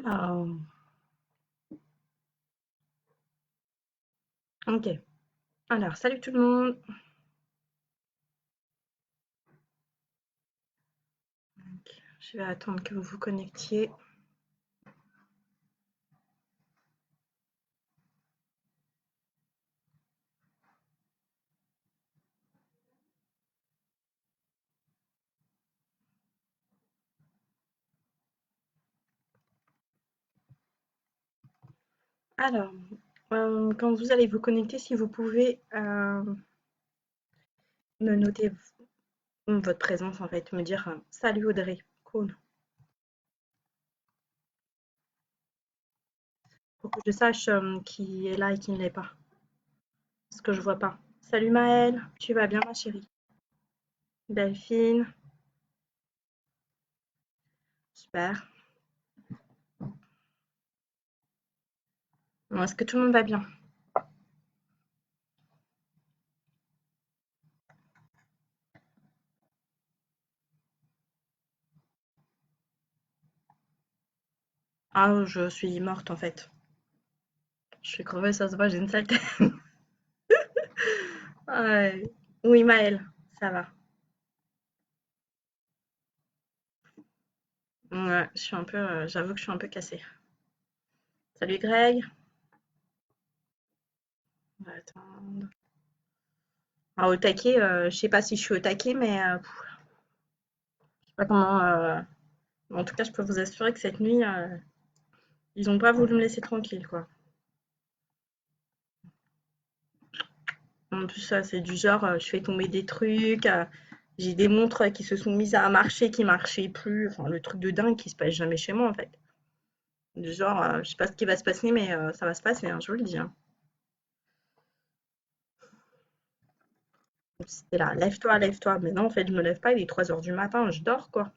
Alors, ok. Alors, salut tout le monde. Je vais attendre que vous vous connectiez. Alors, quand vous allez vous connecter, si vous pouvez me noter votre présence, en fait, me dire salut Audrey. Cool. Pour que je sache qui est là et qui ne l'est pas. Parce que je vois pas. Salut Maëlle, tu vas bien ma chérie? Delphine, super. Bon, est-ce que tout le monde va bien? Ah, je suis morte en fait. Je suis crevée, ça se voit, j'ai une sale tête. Ouais. Oui Maëlle, ça va. Ouais, je suis un peu, j'avoue que je suis un peu cassée. Salut Greg. On va attendre. Ah, au taquet, je sais pas si je suis au taquet, mais je sais pas comment. En tout cas, je peux vous assurer que cette nuit, ils ont pas voulu me laisser tranquille, quoi. En plus, c'est du genre, je fais tomber des trucs. J'ai des montres qui se sont mises à marcher, qui marchaient plus. Enfin, le truc de dingue qui se passe jamais chez moi, en fait. Du genre, je sais pas ce qui va se passer, mais ça va se passer, hein, je vous le dis, hein. C'était là, lève-toi, lève-toi. Mais non, en fait, je me lève pas, il est 3 heures du matin, je dors, quoi.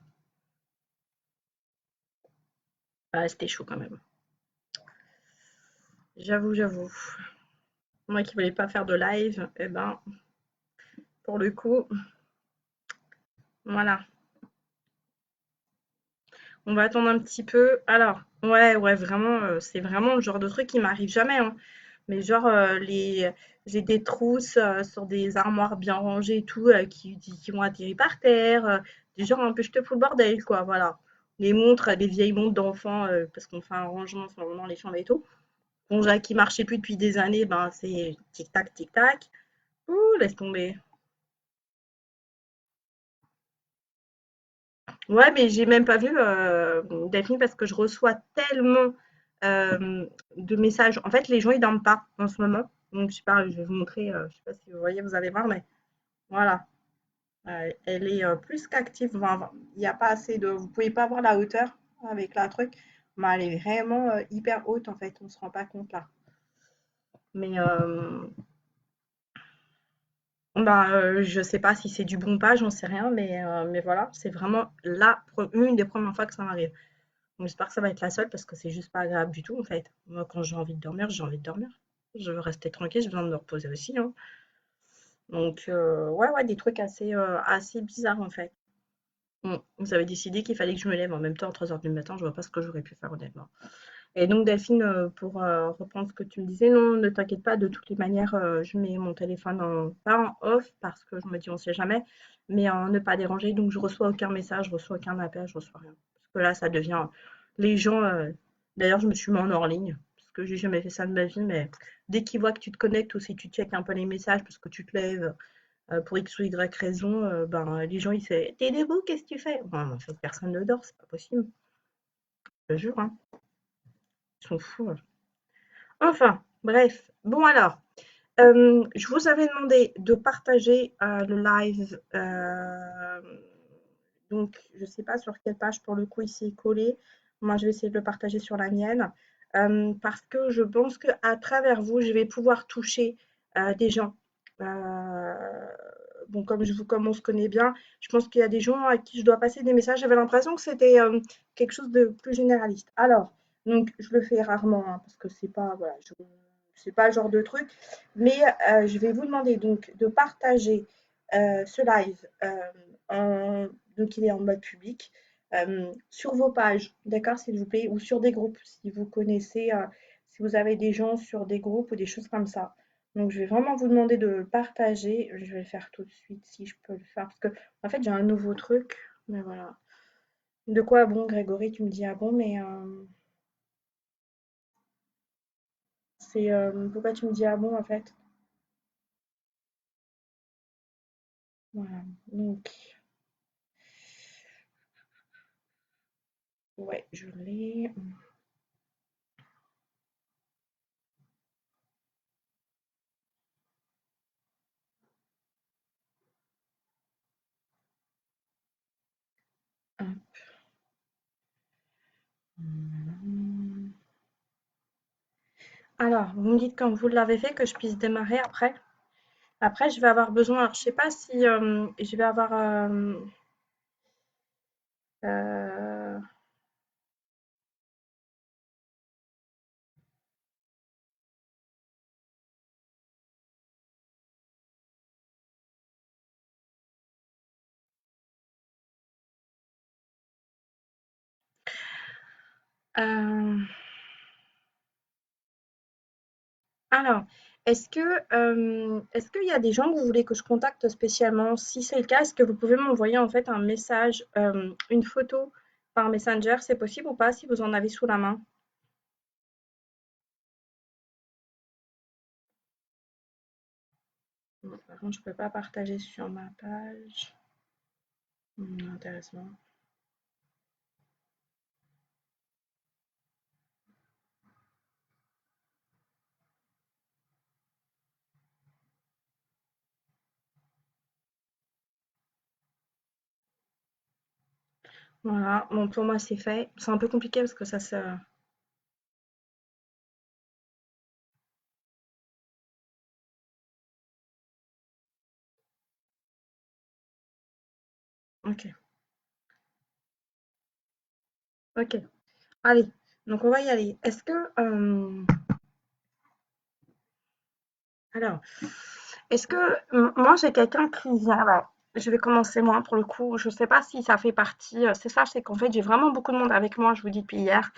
Ah, c'était chaud quand même. J'avoue, j'avoue. Moi qui voulais pas faire de live, eh ben, pour le coup, voilà. On va attendre un petit peu. Alors, ouais, ouais, vraiment, c'est vraiment le genre de truc qui m'arrive jamais, hein. Mais genre, j'ai des trousses sur des armoires bien rangées et tout, qui vont atterrir par terre. Du genre un peu je te fous le bordel, quoi, voilà. Les montres, des vieilles montres d'enfants, parce qu'on fait un rangement sur le moment, les chambres et tout. Bon, qui marchait plus depuis des années, ben c'est tic-tac, tic-tac. Ouh, laisse tomber. Ouais, mais j'ai même pas vu, Delphine, parce que je reçois tellement de messages. En fait, les gens, ils dorment pas en ce moment. Donc, je sais pas, je vais vous montrer, je sais pas si vous voyez, vous allez voir, mais voilà. Elle est plus qu'active. Enfin, il n'y a pas assez de. Vous pouvez pas voir la hauteur avec la truc, mais elle est vraiment hyper haute, en fait. On se rend pas compte là. Mais bah, je sais pas si c'est du bon pas, j'en sais rien, mais voilà, c'est vraiment une des premières fois que ça m'arrive. Donc j'espère que ça va être la seule parce que c'est juste pas agréable du tout en fait. Moi, quand j'ai envie de dormir, j'ai envie de dormir. Je veux rester tranquille, j'ai besoin de me reposer aussi, hein. Donc ouais, ouais, des trucs assez bizarres en fait. Bon, vous avez décidé qu'il fallait que je me lève en même temps à 3 heures du matin, je vois pas ce que j'aurais pu faire honnêtement. Et donc Delphine, pour reprendre ce que tu me disais, non, ne t'inquiète pas, de toutes les manières, je mets mon téléphone pas en off parce que je me dis on sait jamais, mais en ne pas déranger, donc je reçois aucun message, je reçois aucun appel, je reçois rien. Parce que là, ça devient les gens, d'ailleurs, je me suis mis en hors ligne, parce que j'ai jamais fait ça de ma vie, mais dès qu'ils voient que tu te connectes ou si tu checkes un peu les messages parce que tu te lèves pour X ou Y raison, ben, les gens ils disent t'es debout, qu'est-ce que tu fais? Bon, en fait, personne ne dort, c'est pas possible, je te jure, hein. Ils sont fous, hein. Enfin, bref. Bon alors, je vous avais demandé de partager le live. Donc, je ne sais pas sur quelle page pour le coup il s'est collé. Moi, je vais essayer de le partager sur la mienne. Parce que je pense qu'à travers vous, je vais pouvoir toucher des gens. Euh, bon, comme on se connaît bien, je pense qu'il y a des gens à qui je dois passer des messages. J'avais l'impression que c'était quelque chose de plus généraliste. Alors, donc, je le fais rarement hein, parce que c'est pas, voilà, c'est pas le genre de truc. Mais je vais vous demander donc de partager ce live donc il est en mode public. sur vos pages, d'accord, s'il vous plaît, ou sur des groupes, si vous connaissez, si vous avez des gens sur des groupes ou des choses comme ça. Donc, je vais vraiment vous demander de le partager. Je vais le faire tout de suite si je peux le faire. Parce que, en fait, j'ai un nouveau truc. Mais voilà. De quoi bon, Grégory, tu me dis ah bon, mais c'est pourquoi tu me dis ah bon en fait? Voilà. Donc, ouais, je l'ai. Hop. Hum. Alors, vous me dites quand vous l'avez fait que je puisse démarrer après. Après, je vais avoir besoin, alors je sais pas si je vais avoir euh, euh, alors, est-ce qu'il y a des gens que vous voulez que je contacte spécialement? Si c'est le cas, est-ce que vous pouvez m'envoyer en fait un message, une photo par Messenger, c'est possible ou pas si vous en avez sous la main? Bon, par contre, je peux pas partager sur ma page. Intéressant. Voilà, bon, pour moi, c'est fait. C'est un peu compliqué parce que ça se... Ok, ok. Allez, donc on va y aller. Alors, est-ce que moi j'ai quelqu'un qui vient là. Je vais commencer moi pour le coup. Je sais pas si ça fait partie. C'est ça, c'est qu'en fait j'ai vraiment beaucoup de monde avec moi. Je vous dis depuis hier.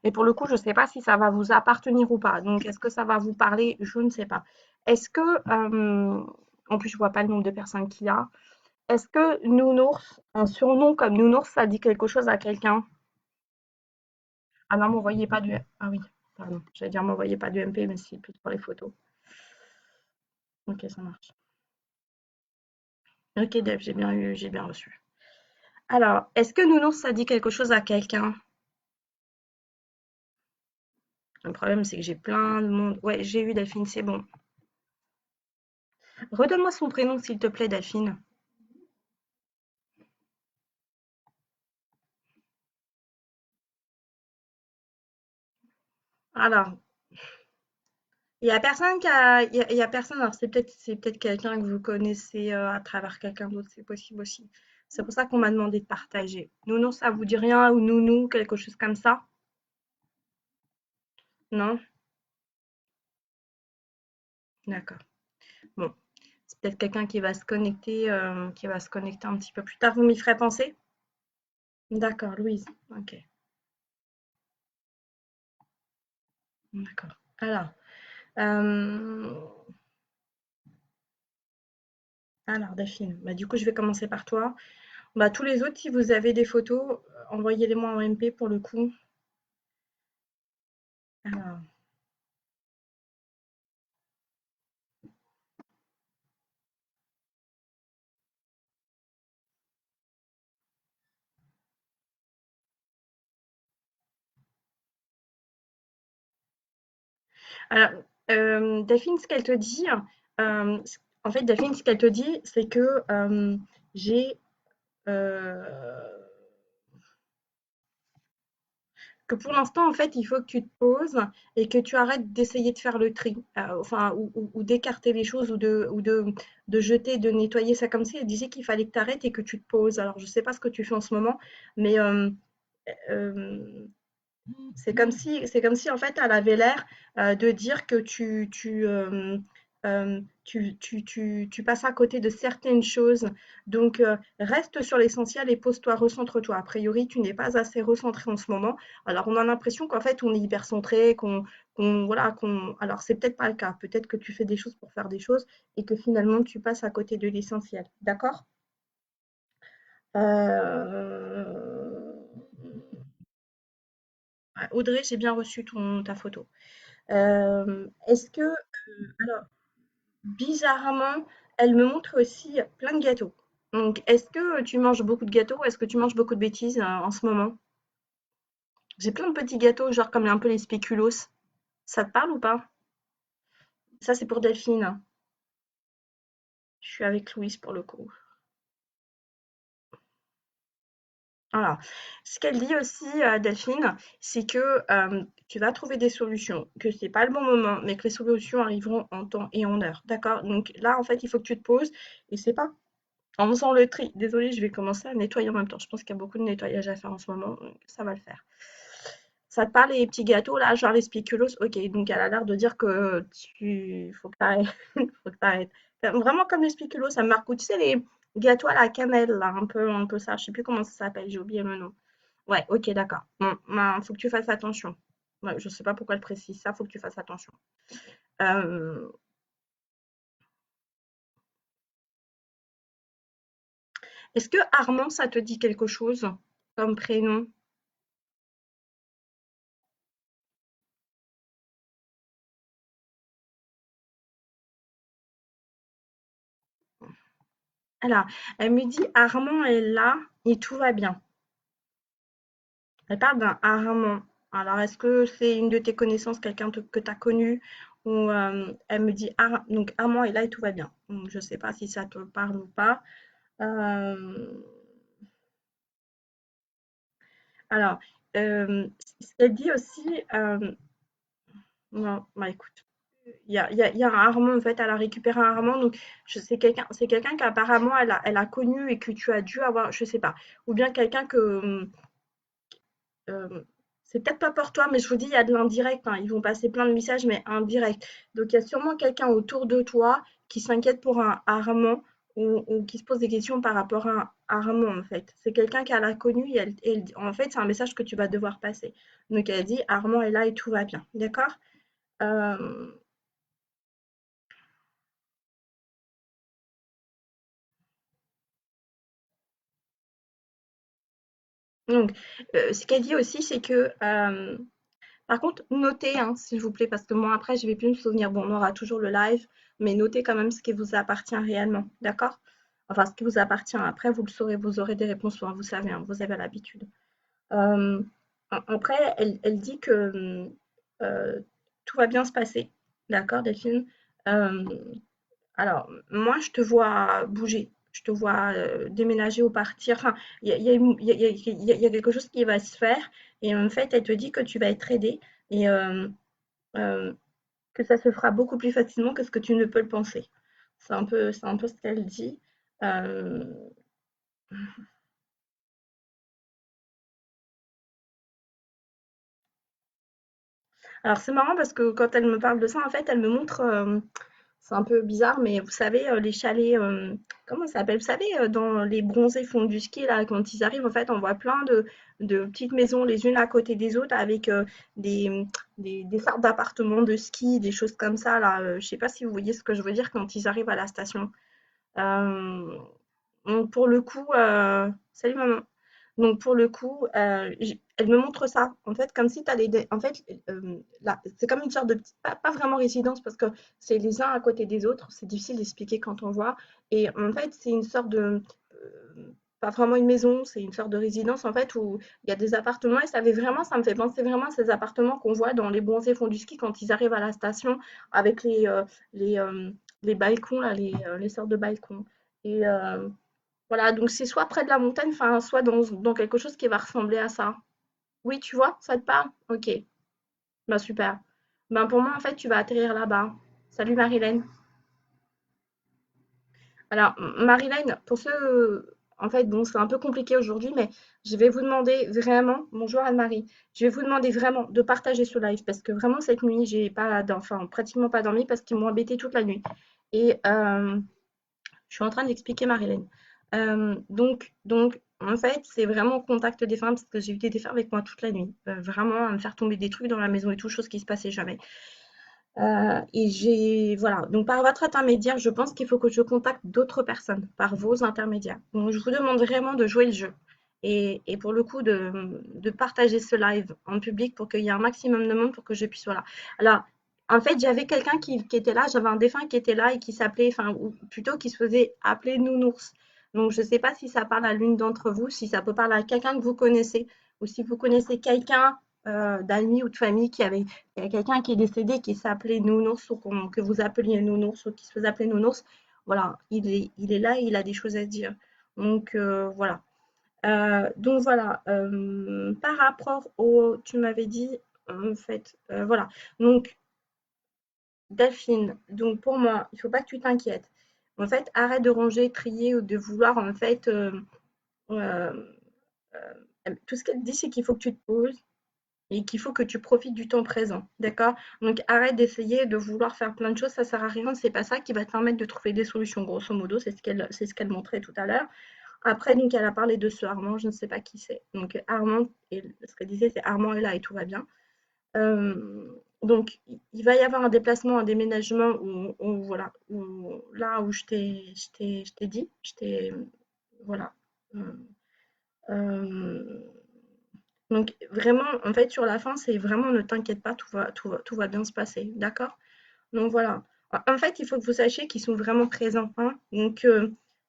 Et pour le coup, je sais pas si ça va vous appartenir ou pas. Donc, est-ce que ça va vous parler? Je ne sais pas. Est-ce que en plus je vois pas le nombre de personnes qu'il y a. Est-ce que Nounours, un surnom comme Nounours, ça dit quelque chose à quelqu'un? Ah non, m'envoyez pas du. Ah oui, pardon. J'allais dire m'envoyez pas du MP, mais c'est plus pour les photos. Ok, ça marche. Ok, Deb, j'ai bien reçu. Alors, est-ce que Nounours, ça dit quelque chose à quelqu'un? Le problème, c'est que j'ai plein de monde. Ouais, j'ai eu Delphine, c'est bon. Redonne-moi son prénom, s'il te plaît, Delphine. Alors, il y a personne il y a personne. Alors, c'est peut-être quelqu'un que vous connaissez à travers quelqu'un d'autre, c'est possible aussi. C'est pour ça qu'on m'a demandé de partager. Nounours, ça vous dit rien ou nounou, quelque chose comme ça? Non? D'accord. Bon, c'est peut-être quelqu'un qui va se connecter un petit peu plus tard. Vous m'y ferez penser? D'accord, Louise. Ok, d'accord. Euh, alors, Delphine, bah, du coup, je vais commencer par toi. Bah, tous les autres, si vous avez des photos, envoyez-les-moi en MP pour le coup. Alors, alors, Delphine, ce qu'elle te dit, en fait, Delphine, ce qu'elle te dit, c'est que j'ai euh, que pour l'instant, en fait, il faut que tu te poses et que tu arrêtes d'essayer de faire le tri, enfin, ou d'écarter les choses, de jeter, de nettoyer ça comme si elle disait qu'il fallait que tu arrêtes et que tu te poses. Alors, je ne sais pas ce que tu fais en ce moment, mais euh, c'est comme si, en fait, elle avait l'air de dire que tu passes à côté de certaines choses. Donc, reste sur l'essentiel et pose-toi, recentre-toi. A priori, tu n'es pas assez recentré en ce moment. Alors, on a l'impression qu'en fait, on est hyper centré, voilà, alors c'est peut-être pas le cas. Peut-être que tu fais des choses pour faire des choses et que finalement, tu passes à côté de l'essentiel. D'accord? Euh, Audrey, j'ai bien reçu ta photo. Est-ce que, alors, bizarrement, elle me montre aussi plein de gâteaux. Donc, est-ce que tu manges beaucoup de gâteaux? Est-ce que tu manges beaucoup de bêtises en ce moment? J'ai plein de petits gâteaux, genre comme un peu les spéculoos. Ça te parle ou pas? Ça, c'est pour Delphine. Je suis avec Louise pour le coup. Voilà. Ce qu'elle dit aussi, Delphine, c'est que tu vas trouver des solutions, que c'est pas le bon moment, mais que les solutions arriveront en temps et en heure. D'accord? Donc là, en fait, il faut que tu te poses et c'est pas en faisant le tri. Désolée, je vais commencer à nettoyer en même temps. Je pense qu'il y a beaucoup de nettoyage à faire en ce moment, donc ça va le faire. Ça te parle les petits gâteaux là, genre les spéculoos? Ok, donc elle a l'air de dire que faut que t'arrêtes. Faut que t'arrêtes. Enfin, vraiment comme les spéculoos, ça me marque. Tu sais, les gâteaux à la cannelle, là, un peu ça. Je sais plus comment ça s'appelle, j'ai oublié le nom. Ouais, ok, d'accord. Bon, ben, faut que tu fasses attention. Ouais, je sais pas pourquoi elle précise ça, faut que tu fasses attention. Euh, Est-ce que Armand, ça te dit quelque chose comme prénom? Alors, elle me dit Armand est là et tout va bien. Elle parle d'un Armand. Alors, est-ce que c'est une de tes connaissances, que tu as connu? Ou elle me dit donc Armand est là et tout va bien. Donc, je ne sais pas si ça te parle ou pas. Euh, alors, ce qu'elle dit aussi, non, bah écoute, il y a un Armand, en fait, elle a récupéré un Armand, donc c'est quelqu'un qu'apparemment elle a connu et que tu as dû avoir, je sais pas, ou bien quelqu'un que euh, c'est peut-être pas pour toi, mais je vous dis, il y a de l'indirect, hein. Ils vont passer plein de messages, mais indirect. Donc, il y a sûrement quelqu'un autour de toi qui s'inquiète pour un Armand ou qui se pose des questions par rapport à un Armand, en fait. C'est quelqu'un qu'elle a connu et en fait, c'est un message que tu vas devoir passer. Donc, elle dit, Armand est là et tout va bien. D'accord? Euh, donc, ce qu'elle dit aussi, c'est que par contre, notez, hein, s'il vous plaît, parce que moi, après, je vais plus me souvenir. Bon, on aura toujours le live, mais notez quand même ce qui vous appartient réellement, d'accord? Enfin, ce qui vous appartient. Après, vous le saurez, vous aurez des réponses, hein, vous savez, hein, vous avez l'habitude. Euh, Après, elle dit que tout va bien se passer, d'accord, Delphine? Euh, alors, moi, je te vois bouger, je te vois déménager ou partir. Enfin, il y a, il y a quelque chose qui va se faire. Et en fait, elle te dit que tu vas être aidé et euh, que ça se fera beaucoup plus facilement que ce que tu ne peux le penser. C'est un peu ce qu'elle dit. Euh, alors, c'est marrant parce que quand elle me parle de ça, en fait, elle me montre. C'est un peu bizarre, mais vous savez, les chalets, comment ça s'appelle? Vous savez, dans les bronzés fonds du ski, là, quand ils arrivent, en fait, on voit plein de petites maisons les unes à côté des autres avec des, des sortes d'appartements de ski, des choses comme ça, là. Je sais pas si vous voyez ce que je veux dire quand ils arrivent à la station. Euh, donc, pour le coup, salut maman. Donc, pour le coup, elle me montre ça. En fait, comme si tu allais. En fait, là, c'est comme une sorte de petite. Pas vraiment résidence parce que c'est les uns à côté des autres. C'est difficile d'expliquer quand on voit. Et en fait, c'est une sorte de. Pas vraiment une maison, c'est une sorte de résidence en fait où il y a des appartements et ça me fait penser vraiment à ces appartements qu'on voit dans les bronzés fonds du ski quand ils arrivent à la station avec les, les balcons, là, les sortes de balcons. Et voilà, donc c'est soit près de la montagne, enfin, soit dans quelque chose qui va ressembler à ça. Oui, tu vois, ça te parle? Ok, bah super. Ben pour moi, en fait, tu vas atterrir là-bas. Salut Marilyn. Alors, Marilyn, pour ceux, en fait, bon, c'est un peu compliqué aujourd'hui, mais je vais vous demander vraiment, bonjour Anne-Marie, je vais vous demander vraiment de partager ce live parce que vraiment cette nuit, j'ai pas, enfin, pratiquement pas dormi parce qu'ils m'ont embêté toute la nuit. Et je suis en train d'expliquer Marilyn. En fait, c'est vraiment au contact des femmes parce que j'ai eu des défunts avec moi toute la nuit. Vraiment, à me faire tomber des trucs dans la maison et tout, chose qui se passait jamais. Et voilà. Donc, par votre intermédiaire, je pense qu'il faut que je contacte d'autres personnes par vos intermédiaires. Donc, je vous demande vraiment de jouer le jeu et pour le coup de partager ce live en public pour qu'il y ait un maximum de monde pour que je puisse, voilà. Alors, en fait, j'avais quelqu'un qui était là, j'avais un défunt qui était là et qui s'appelait, enfin, ou plutôt qui se faisait appeler Nounours. Donc, je ne sais pas si ça parle à l'une d'entre vous, si ça peut parler à quelqu'un que vous connaissez, ou si vous connaissez quelqu'un d'amis ou de famille il y a quelqu'un qui est décédé qui s'appelait Nounours ou que vous appeliez Nounours ou qui se faisait appeler Nounours. Voilà, il est là et il a des choses à dire. Donc, voilà. Voilà, par rapport au, tu m'avais dit, en fait, voilà. Donc, Delphine, donc pour moi, il ne faut pas que tu t'inquiètes. En fait, arrête de ranger, trier ou de vouloir, en fait, euh, tout ce qu'elle dit, c'est qu'il faut que tu te poses et qu'il faut que tu profites du temps présent, d'accord? Donc arrête d'essayer de vouloir faire plein de choses, ça sert à rien, c'est pas ça qui va te permettre de trouver des solutions, grosso modo, c'est ce qu'elle montrait tout à l'heure. Après, donc elle a parlé de ce Armand, je ne sais pas qui c'est. Donc Armand, et ce qu'elle disait, c'est Armand est là et tout va bien. Donc il va y avoir un déplacement, un déménagement voilà, là où je t'ai dit, voilà. Euh, euh, donc vraiment, en fait, sur la fin, c'est vraiment ne t'inquiète pas, tout va bien se passer, d'accord? Donc voilà. En fait, il faut que vous sachiez qu'ils sont vraiment présents, hein. Donc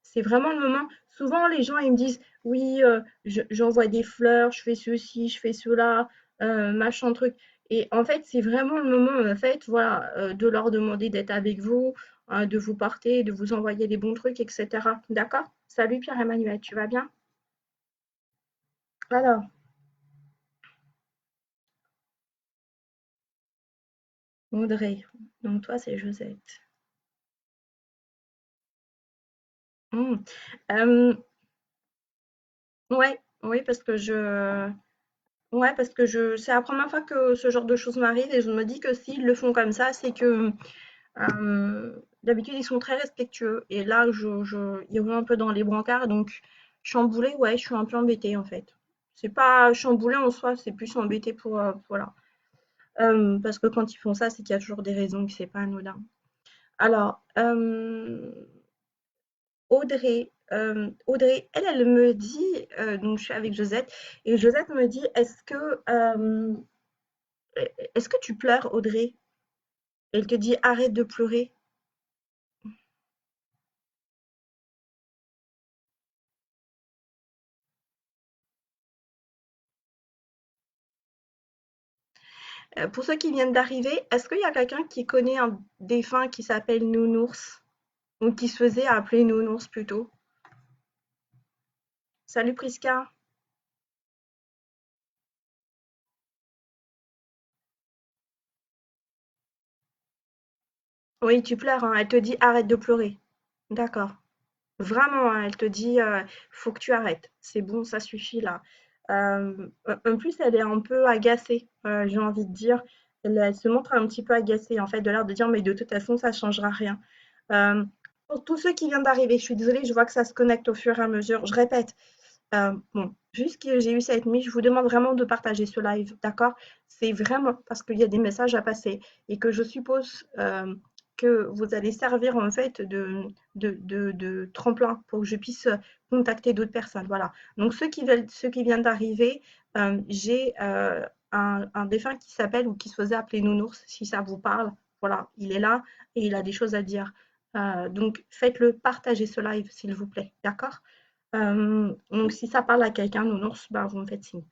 c'est vraiment le moment. Souvent, les gens, ils me disent, oui, j'envoie des fleurs, je fais ceci, je fais cela, machin truc. Et en fait, c'est vraiment le moment, en fait, voilà, de leur demander d'être avec vous, hein, de vous porter, de vous envoyer des bons trucs, etc. D'accord? Salut Pierre-Emmanuel, tu vas bien? Alors, Audrey. Donc toi, c'est Josette. Mmh. Ouais, oui, c'est la première fois que ce genre de choses m'arrive et je me dis que s'ils le font comme ça, c'est que d'habitude ils sont très respectueux et là, ils vont un peu dans les brancards, donc chamboulée, ouais, je suis un peu embêtée en fait. C'est pas chamboulée en soi, c'est plus embêtée pour, voilà. Parce que quand ils font ça, c'est qu'il y a toujours des raisons, que c'est pas anodin. Alors, Audrey, elle me dit, donc je suis avec Josette, et Josette me dit, est-ce que tu pleures, Audrey? Elle te dit, arrête de pleurer. Pour ceux qui viennent d'arriver, est-ce qu'il y a quelqu'un qui connaît un défunt qui s'appelle Nounours? Ou qui se faisait appeler Nounours plutôt? Salut Prisca. Oui, tu pleures, hein. Elle te dit, arrête de pleurer. D'accord. Vraiment, hein, elle te dit, faut que tu arrêtes. C'est bon, ça suffit là. En plus, elle est un peu agacée, j'ai envie de dire. Elle se montre un petit peu agacée, en fait, de l'air de dire, mais de toute façon, ça ne changera rien. Euh, pour tous ceux qui viennent d'arriver, je suis désolée, je vois que ça se connecte au fur et à mesure. Je répète, bon, juste que j'ai eu cette nuit, je vous demande vraiment de partager ce live, d'accord? C'est vraiment parce qu'il y a des messages à passer et que je suppose que vous allez servir en fait de tremplin pour que je puisse contacter d'autres personnes. Voilà. Donc ceux qui viennent d'arriver, j'ai un défunt qui s'appelle ou qui se faisait appeler Nounours, si ça vous parle. Voilà, il est là et il a des choses à dire. Donc faites-le, partagez ce live, s'il vous plaît, d'accord? Donc si ça parle à quelqu'un, Nounours, bah, vous me faites signe.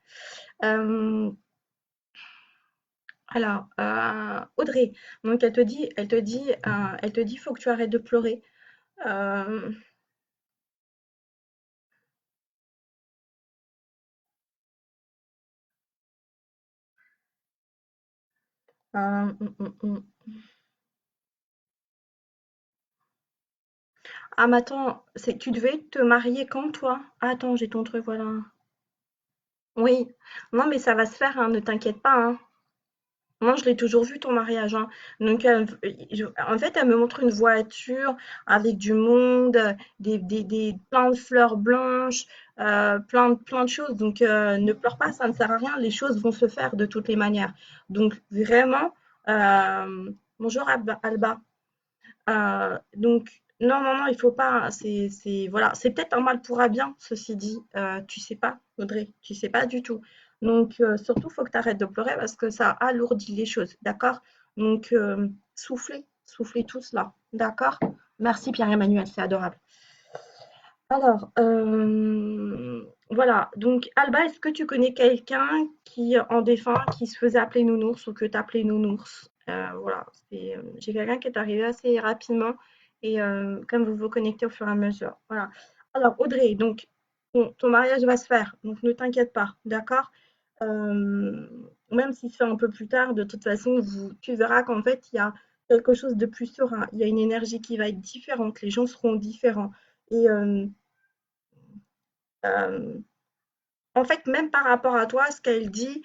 Euh, alors, Audrey, donc elle te dit, faut que tu arrêtes de pleurer. Euh, euh, mm, mm, mm. Ah, mais attends, tu devais te marier quand, toi? Ah, attends, j'ai ton truc, voilà. Oui. Non, mais ça va se faire, hein, ne t'inquiète pas, hein. Moi, je l'ai toujours vu ton mariage, hein. Donc, en fait, elle me montre une voiture avec du monde, plein de fleurs blanches, plein de choses. Donc, ne pleure pas, ça ne sert à rien. Les choses vont se faire de toutes les manières. Donc, vraiment, bonjour Alba. Donc, non, non, non, il faut pas. Voilà, c'est peut-être un mal pour un bien, ceci dit. Tu sais pas, Audrey, tu sais pas du tout. Donc, surtout, il faut que tu arrêtes de pleurer parce que ça alourdit les choses, d'accord? Donc, soufflez tous là, d'accord? Merci Pierre-Emmanuel, c'est adorable. Alors, voilà. Donc, Alba, est-ce que tu connais quelqu'un qui, en défunt, qui se faisait appeler Nounours ou que tu appelais Nounours? Voilà, j'ai quelqu'un qui est arrivé assez rapidement et comme vous vous connectez au fur et à mesure. Voilà. Alors, Audrey, donc, ton mariage va se faire, donc ne t'inquiète pas, d'accord? Euh, Même si c'est un peu plus tard, de toute façon, tu verras qu'en fait, il y a quelque chose de plus serein. Il y a une énergie qui va être différente. Les gens seront différents. Et euh, en fait, même par rapport à toi, ce qu'elle dit,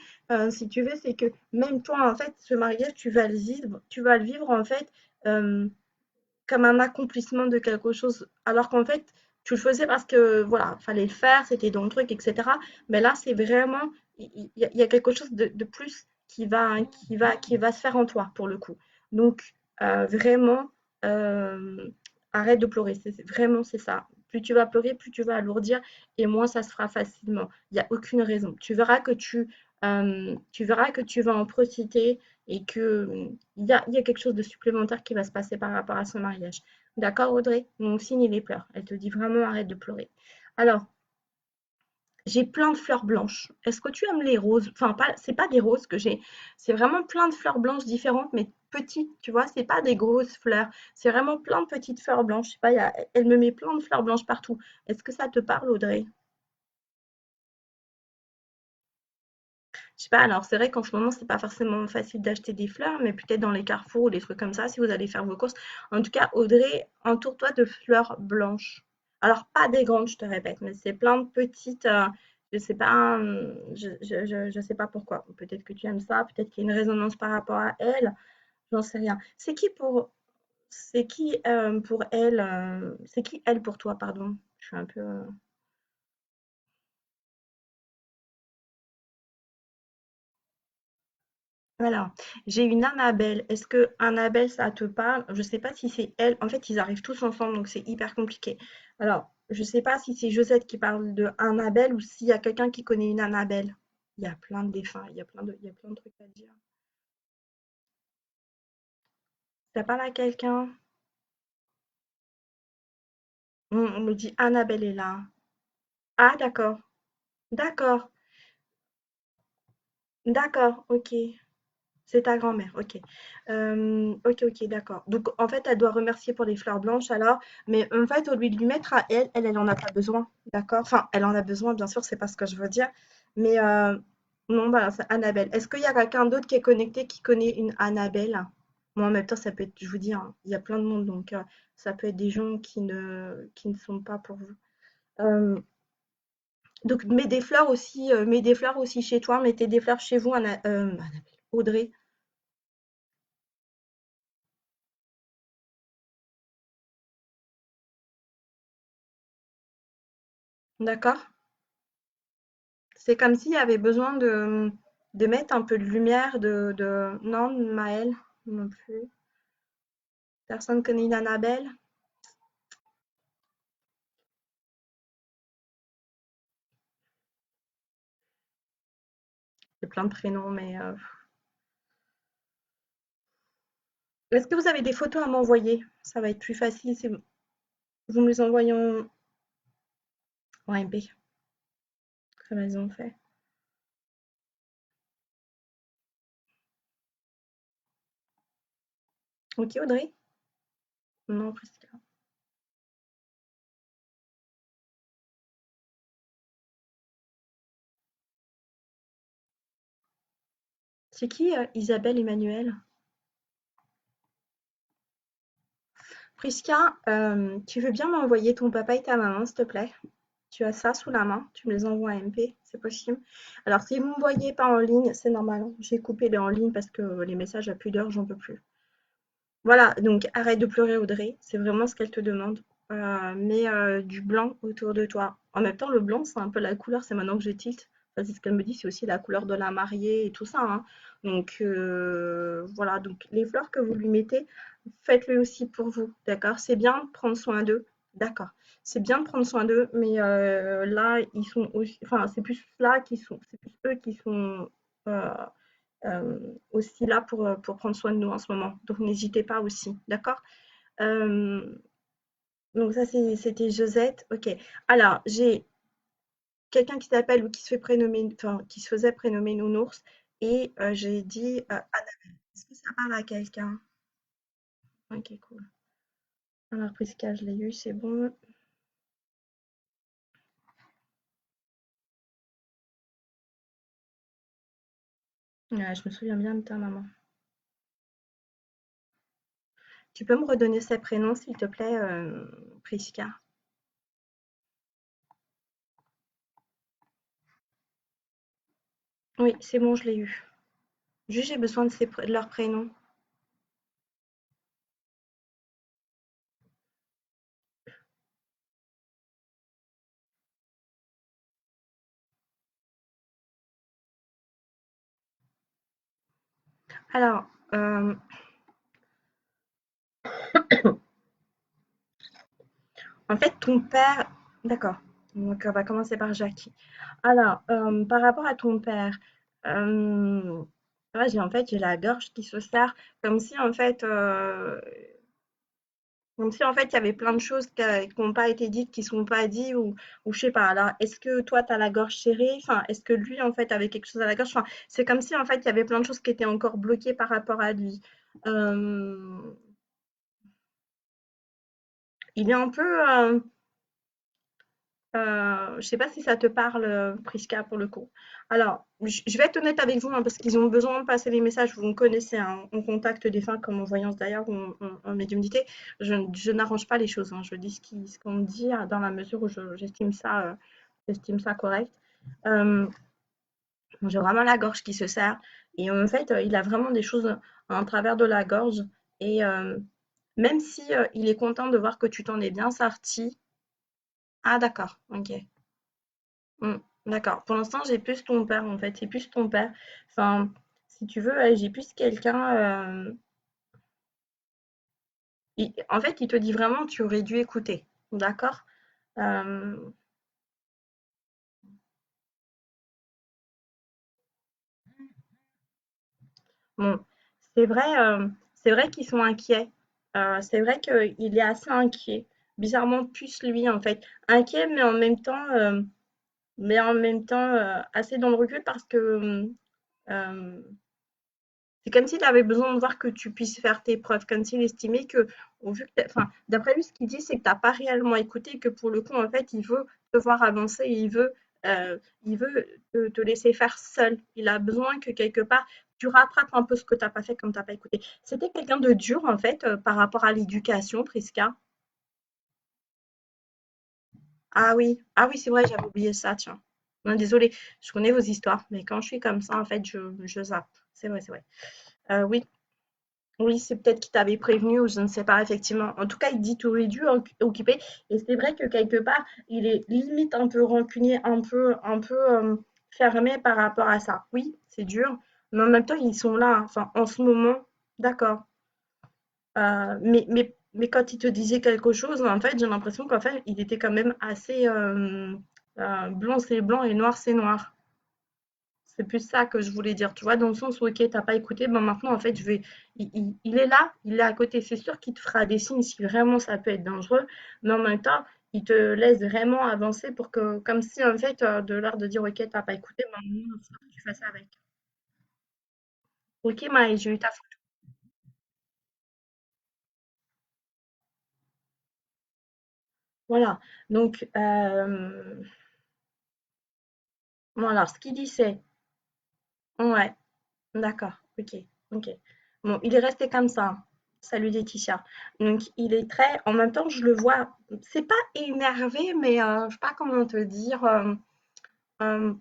si tu veux, c'est que même toi, en fait, ce mariage, tu vas le vivre en fait euh, comme un accomplissement de quelque chose, alors qu'en fait, tu le faisais parce que voilà, fallait le faire, c'était dans le truc, etc. Mais là, c'est vraiment, il y a quelque chose de plus qui va se faire en toi pour le coup. Donc, vraiment, euh, arrête de pleurer. Vraiment, c'est ça. Plus tu vas pleurer, plus tu vas alourdir et moins ça se fera facilement. Il n'y a aucune raison. Tu verras que tu vas en profiter et que il y a quelque chose de supplémentaire qui va se passer par rapport à son mariage. D'accord, Audrey? Donc, signe les pleurs. Elle te dit vraiment arrête de pleurer. Alors, j'ai plein de fleurs blanches. Est-ce que tu aimes les roses? Enfin, pas, c'est pas des roses que j'ai. C'est vraiment plein de fleurs blanches différentes, mais petites, tu vois. C'est pas des grosses fleurs. C'est vraiment plein de petites fleurs blanches. Je sais pas, elle me met plein de fleurs blanches partout. Est-ce que ça te parle, Audrey? Je sais pas, alors c'est vrai qu'en ce moment, c'est pas forcément facile d'acheter des fleurs, mais peut-être dans les carrefours ou des trucs comme ça, si vous allez faire vos courses. En tout cas, Audrey, entoure-toi de fleurs blanches. Alors, pas des grandes, je te répète, mais c'est plein de petites. Je sais pas, je sais pas pourquoi. Peut-être que tu aimes ça, peut-être qu'il y a une résonance par rapport à elle, j'en sais rien. C'est qui pour elle, c'est qui elle pour toi, pardon? Je suis un peu. Alors, j'ai une Annabelle. Est-ce que Annabelle, ça te parle? Je sais pas si c'est elle. En fait, ils arrivent tous ensemble, donc c'est hyper compliqué. Alors, je sais pas si c'est Josette qui parle de Annabelle ou s'il y a quelqu'un qui connaît une Annabelle. Il y a plein de défunts, il y a plein de trucs à dire. Ça parle à quelqu'un? On me dit Annabelle est là. Ah, d'accord. D'accord. D'accord. Ok. C'est ta grand-mère, OK. OK, OK, d'accord. Donc en fait, elle doit remercier pour les fleurs blanches alors, mais en fait, au lieu de lui mettre à elle, elle en a pas besoin, d'accord? Enfin, elle en a besoin, bien sûr, c'est pas ce que je veux dire, mais non, voilà, c'est Annabelle. Est-ce qu'il y a quelqu'un d'autre qui est connecté, qui connaît une Annabelle? Moi, en même temps, ça peut être, je vous dis, hein, il y a plein de monde, donc ça peut être des gens qui ne sont pas pour vous. Euh, donc, mets des fleurs aussi chez toi, mettez des fleurs chez vous, Annabelle, Audrey, d'accord? C'est comme s'il y avait besoin de mettre un peu de lumière, Non, Maëlle, non plus. Personne connaît une Annabelle? C'est plein de prénoms, mais... Est-ce que vous avez des photos à m'envoyer? Ça va être plus facile si vous me les envoyez en MP, comme elles ont fait. Ok, Audrey? Non, Priscilla. C'est qui Isabelle Emmanuel? Prisca, tu veux bien m'envoyer ton papa et ta maman, s'il te plaît? Tu as ça sous la main, tu me les envoies en MP, c'est possible? Alors, si vous ne me voyez pas en ligne, c'est normal, hein. J'ai coupé les en ligne parce que les messages à plus d'heure, j'en peux plus. Voilà, donc arrête de pleurer, Audrey, c'est vraiment ce qu'elle te demande. Mets du blanc autour de toi. En même temps, le blanc, c'est un peu la couleur, c'est maintenant que je tilte. Enfin, c'est ce qu'elle me dit, c'est aussi la couleur de la mariée et tout ça, hein. Donc voilà, donc les fleurs que vous lui mettez, faites-le aussi pour vous, d'accord? C'est bien de prendre soin d'eux, d'accord. C'est bien de prendre soin d'eux, mais là, ils sont aussi, enfin, c'est plus là qui sont, c'est plus eux qui sont euh, aussi là pour prendre soin de nous en ce moment. Donc n'hésitez pas aussi, d'accord? Euh, donc ça, c'était Josette. Ok. Alors, j'ai quelqu'un qui s'appelle ou qui se fait prénommer, enfin, qui se faisait prénommer Nounours. Et j'ai dit Annabelle. Est-ce que ça parle à quelqu'un? Ok, cool. Alors, Prisca, je l'ai eu, c'est bon. Ouais, je me souviens bien de ta maman. Tu peux me redonner ses prénoms, s'il te plaît, Prisca? Oui, c'est bon, je l'ai eu. Juste, j'ai besoin de, de leurs prénoms. Alors, en fait, ton père, d'accord. Donc, on va commencer par Jackie. Alors, par rapport à ton père, euh, ouais, j'ai la gorge qui se serre, comme si en fait, il y avait plein de choses qui n'ont pas été dites, qui sont pas dites, ou je sais pas. Alors, est-ce que toi, tu as la gorge serrée? Enfin, est-ce que lui, en fait, avait quelque chose à la gorge? Enfin, c'est comme si en fait, il y avait plein de choses qui étaient encore bloquées par rapport à lui. Euh, il est un peu, je sais pas si ça te parle, Prisca, pour le coup. Alors, je vais être honnête avec vous, hein, parce qu'ils ont besoin de passer les messages. Vous me connaissez, hein, on contacte des fins comme en voyance d'ailleurs ou en médiumnité. Je n'arrange pas les choses, hein. Je dis ce qu'on me dit dans la mesure où j'estime ça correct. Euh, j'ai vraiment la gorge qui se serre. Et en fait, il a vraiment des choses en travers de la gorge. Et même si il est content de voir que tu t'en es bien sorti. Ah, d'accord, ok. Mmh, d'accord. Pour l'instant, j'ai plus ton père, en fait, c'est plus ton père. Enfin, si tu veux, j'ai plus quelqu'un, en fait, il te dit vraiment: «Tu aurais dû écouter». D'accord? Hem, bon, c'est vrai qu'ils sont inquiets. C'est vrai qu'il est assez inquiet. Bizarrement, plus lui, en fait. Inquiet, mais en même temps, assez dans le recul parce que, hem, c'est comme s'il avait besoin de voir que tu puisses faire tes preuves, comme s'il estimait que, au vu que enfin, d'après lui, ce qu'il dit, c'est que tu n'as pas réellement écouté et que pour le coup, en fait, il veut te voir avancer et il veut te laisser faire seul. Il a besoin que quelque part, tu rattrapes un peu ce que tu n'as pas fait comme tu n'as pas écouté. C'était quelqu'un de dur, en fait, par rapport à l'éducation, Prisca. Ah oui, c'est vrai, j'avais oublié ça, tiens. Non, désolée, je connais vos histoires, mais quand je suis comme ça, en fait, je zappe. C'est vrai, c'est vrai. Oui, oui, c'est peut-être qu'il t'avait prévenu ou je ne sais pas, effectivement. En tout cas, il dit tout dû occupé. Et c'est vrai que quelque part, il est limite un peu rancunier, un peu fermé par rapport à ça. Oui, c'est dur, mais en même temps, ils sont là. Enfin, en ce moment, d'accord. Mais quand il te disait quelque chose, en fait, j'ai l'impression qu'en fait, il était quand même assez blanc, c'est blanc et noir, c'est noir. C'est plus ça que je voulais dire, tu vois, dans le sens où, ok, t'as pas écouté, ben maintenant, en fait, il est là, il est à côté. C'est sûr qu'il te fera des signes si vraiment ça peut être dangereux, mais en même temps, il te laisse vraiment avancer pour que, comme si, en fait, de l'art de dire, ok, t'as pas écouté, ben maintenant, il faut que tu fasses avec. Ok, Maë, j'ai eu ta photo. Voilà. Donc, voilà, ce qu'il dit, c'est, ouais, d'accord, ok, ok. Bon, il est resté comme ça, hein. Salut Laetitia. Donc il est très, en même temps je le vois, c'est pas énervé, mais je sais pas comment te dire,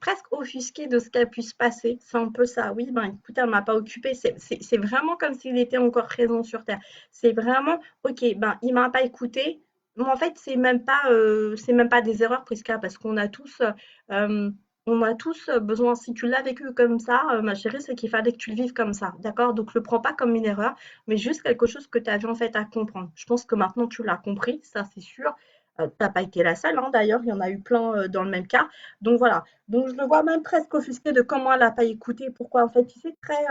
presque offusqué de ce qui a pu se passer. C'est un peu ça. Oui, ben écoute, elle m'a pas occupé. C'est vraiment comme s'il était encore présent sur Terre. C'est vraiment, ok, ben il m'a pas écouté. Mais en fait, c'est même pas des erreurs, Prisca, parce euh, on a tous besoin. Si tu l'as vécu comme ça, ma chérie, c'est qu'il fallait que tu le vives comme ça, d'accord? Donc le prends pas comme une erreur, mais juste quelque chose que tu avais en fait à comprendre. Je pense que maintenant tu l'as compris, ça c'est sûr. T'as pas été la seule, hein, d'ailleurs, il y en a eu plein dans le même cas. Donc voilà. Donc, je le vois même presque offusqué de comment elle n'a pas écouté. Pourquoi, en fait, tu sais, très,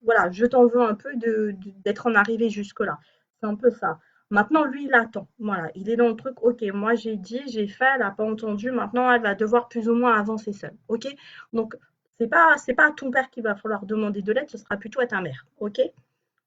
voilà, je t'en veux un peu d'être en arrivé jusque-là. C'est un peu ça. Maintenant, lui, il attend. Voilà, il est dans le truc. Ok, moi, j'ai dit, j'ai fait, elle n'a pas entendu. Maintenant, elle va devoir plus ou moins avancer seule. Ok, donc, c'est pas à ton père qu'il va falloir demander de l'aide, ce sera plutôt à ta mère. Ok,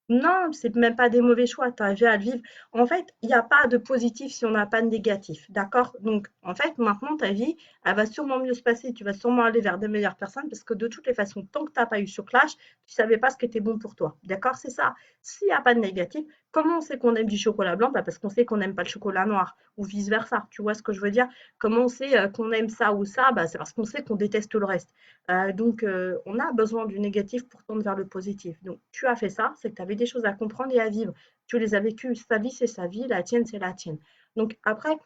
non, c'est même pas des mauvais choix, tu as à le vivre. En fait, il y a pas de positif si on n'a pas de négatif, d'accord? Donc, en fait, maintenant, ta vie, elle va sûrement mieux se passer. Tu vas sûrement aller vers de meilleures personnes parce que de toutes les façons, tant que tu as pas eu ce clash, tu savais pas ce qui était bon pour toi, d'accord? C'est ça. S'il y a pas de négatif, comment on sait qu'on aime du chocolat blanc? Bah, parce qu'on sait qu'on n'aime pas le chocolat noir ou vice versa. Tu vois ce que je veux dire? Comment on sait qu'on aime ça ou ça? Bah, c'est parce qu'on sait qu'on déteste le reste. Donc, on a besoin du négatif pour tendre vers le positif. Donc, tu as fait ça, c'est que tu avais des choses à comprendre et à vivre. Tu les as vécues. Sa vie, c'est sa vie, la tienne, c'est la tienne. Donc, après,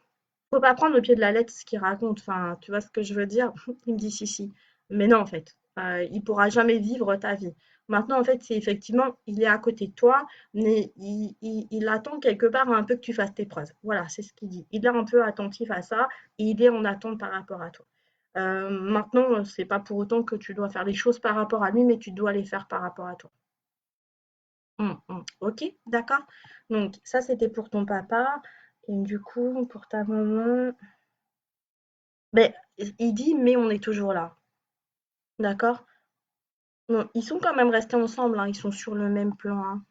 faut pas prendre au pied de la lettre ce qu'il raconte. Enfin, tu vois ce que je veux dire? Il me dit si, si. Mais non, en fait, il pourra jamais vivre ta vie. Maintenant, en fait, c'est effectivement, il est à côté de toi, mais il attend quelque part un peu que tu fasses tes preuves. Voilà, c'est ce qu'il dit. Il est un peu attentif à ça et il est en attente par rapport à toi. Maintenant, c'est pas pour autant que tu dois faire les choses par rapport à lui, mais tu dois les faire par rapport à toi. OK, d'accord. Donc ça, c'était pour ton papa et du coup, pour ta maman, ben il dit: «Mais on est toujours là», d'accord? Non, ils sont quand même restés ensemble, hein, ils sont sur le même plan, hein.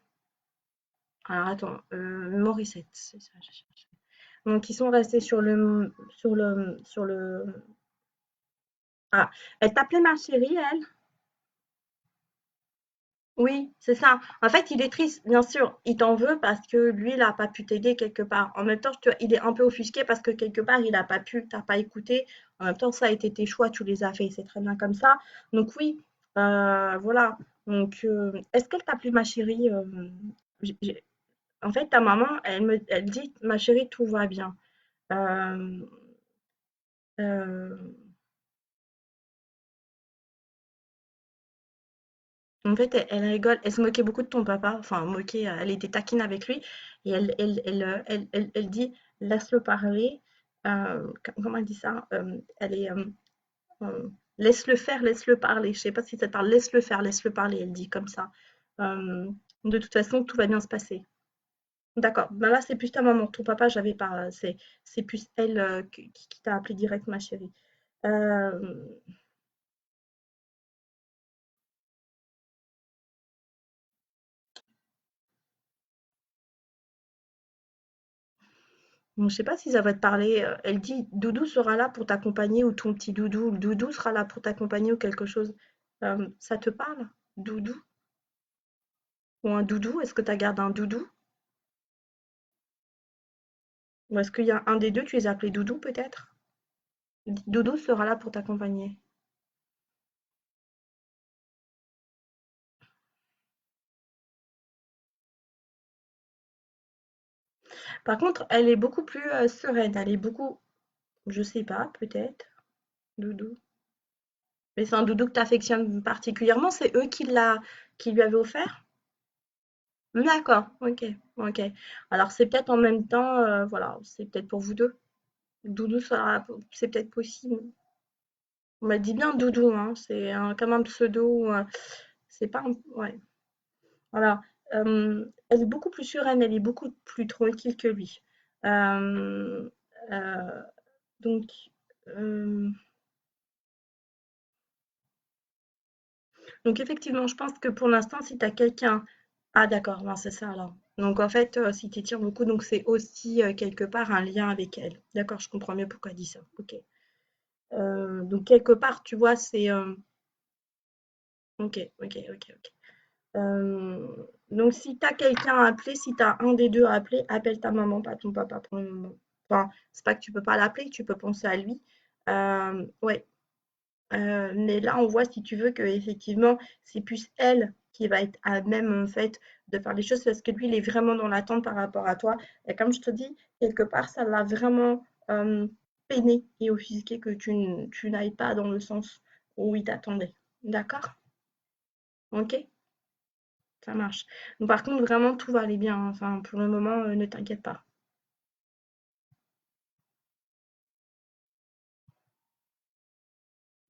Alors attends, Morissette, c'est ça, je cherchais. Donc ils sont restés sur le ah, elle t'appelait ma chérie, elle? Oui, c'est ça. En fait, il est triste, bien sûr. Il t'en veut parce que lui, il n'a pas pu t'aider quelque part. En même temps, il est un peu offusqué parce que quelque part, il n'a pas pu, t'as pas écouté. En même temps, ça a été tes choix, tu les as fait. C'est très bien comme ça. Donc oui, voilà. Donc, est-ce qu'elle t'appelait ma chérie? En fait, ta maman, elle dit, ma chérie, tout va bien. Euh, euh, En fait, elle rigole, elle se moquait beaucoup de ton papa, enfin moquée, elle était taquine avec lui et elle dit: «Laisse-le parler», comment elle dit ça? Elle est, «Laisse-le parler». Je sais pas si ça te parle? «Laisse-le faire, laisse-le parler», elle dit comme ça. De toute façon, tout va bien se passer. D'accord, ben là, c'est plus ta maman. Ton papa, j'avais pas, c'est plus elle, qui t'a appelé direct ma chérie. Hem Donc, je sais pas si ça va te parler. Elle dit Doudou sera là pour t'accompagner ou ton petit doudou. Doudou sera là pour t'accompagner ou quelque chose. Ça te parle? Doudou? Ou un doudou? Est-ce que tu as gardé un doudou? Ou est-ce qu'il y a un des deux, tu les as appelés doudou peut-être? Doudou sera là pour t'accompagner. Par contre, elle est beaucoup plus sereine. Elle est beaucoup, je sais pas, peut-être, doudou. Mais c'est un doudou que tu affectionnes particulièrement. C'est eux qui lui avaient offert? D'accord, ok, ok. Alors c'est peut-être en même temps, voilà, c'est peut-être pour vous deux. Doudou, c'est peut-être possible. On m'a dit bien Doudou, hein, c'est comme un pseudo. C'est pas ouais. Voilà. Elle est beaucoup plus sereine, elle est beaucoup plus tranquille que lui. Euh, euh, donc, euh, donc, effectivement, je pense que pour l'instant, si tu as quelqu'un. Ah, d'accord, ben, c'est ça alors. Donc, en fait, si tu tires beaucoup, donc c'est aussi quelque part un lien avec elle. D'accord, je comprends mieux pourquoi elle dit ça. Ok. Donc, quelque part, tu vois, c'est. Ok, ok, ok, ok. Donc si tu as quelqu'un à appeler, si tu as un des deux à appeler, appelle ta maman, pas ton papa pour le moment. Enfin, c'est pas que tu peux pas l'appeler, tu peux penser à lui. Ouais, mais là, on voit, si tu veux, que effectivement, c'est plus elle qui va être à même, en fait, de faire les choses parce que lui, il est vraiment dans l'attente par rapport à toi. Et comme je te dis, quelque part, ça l'a vraiment peiné et offusqué que tu n'ailles pas dans le sens où il t'attendait. D'accord? Ok? Ça marche. Donc, par contre, vraiment, tout va aller bien, hein. Enfin, pour le moment, ne t'inquiète pas.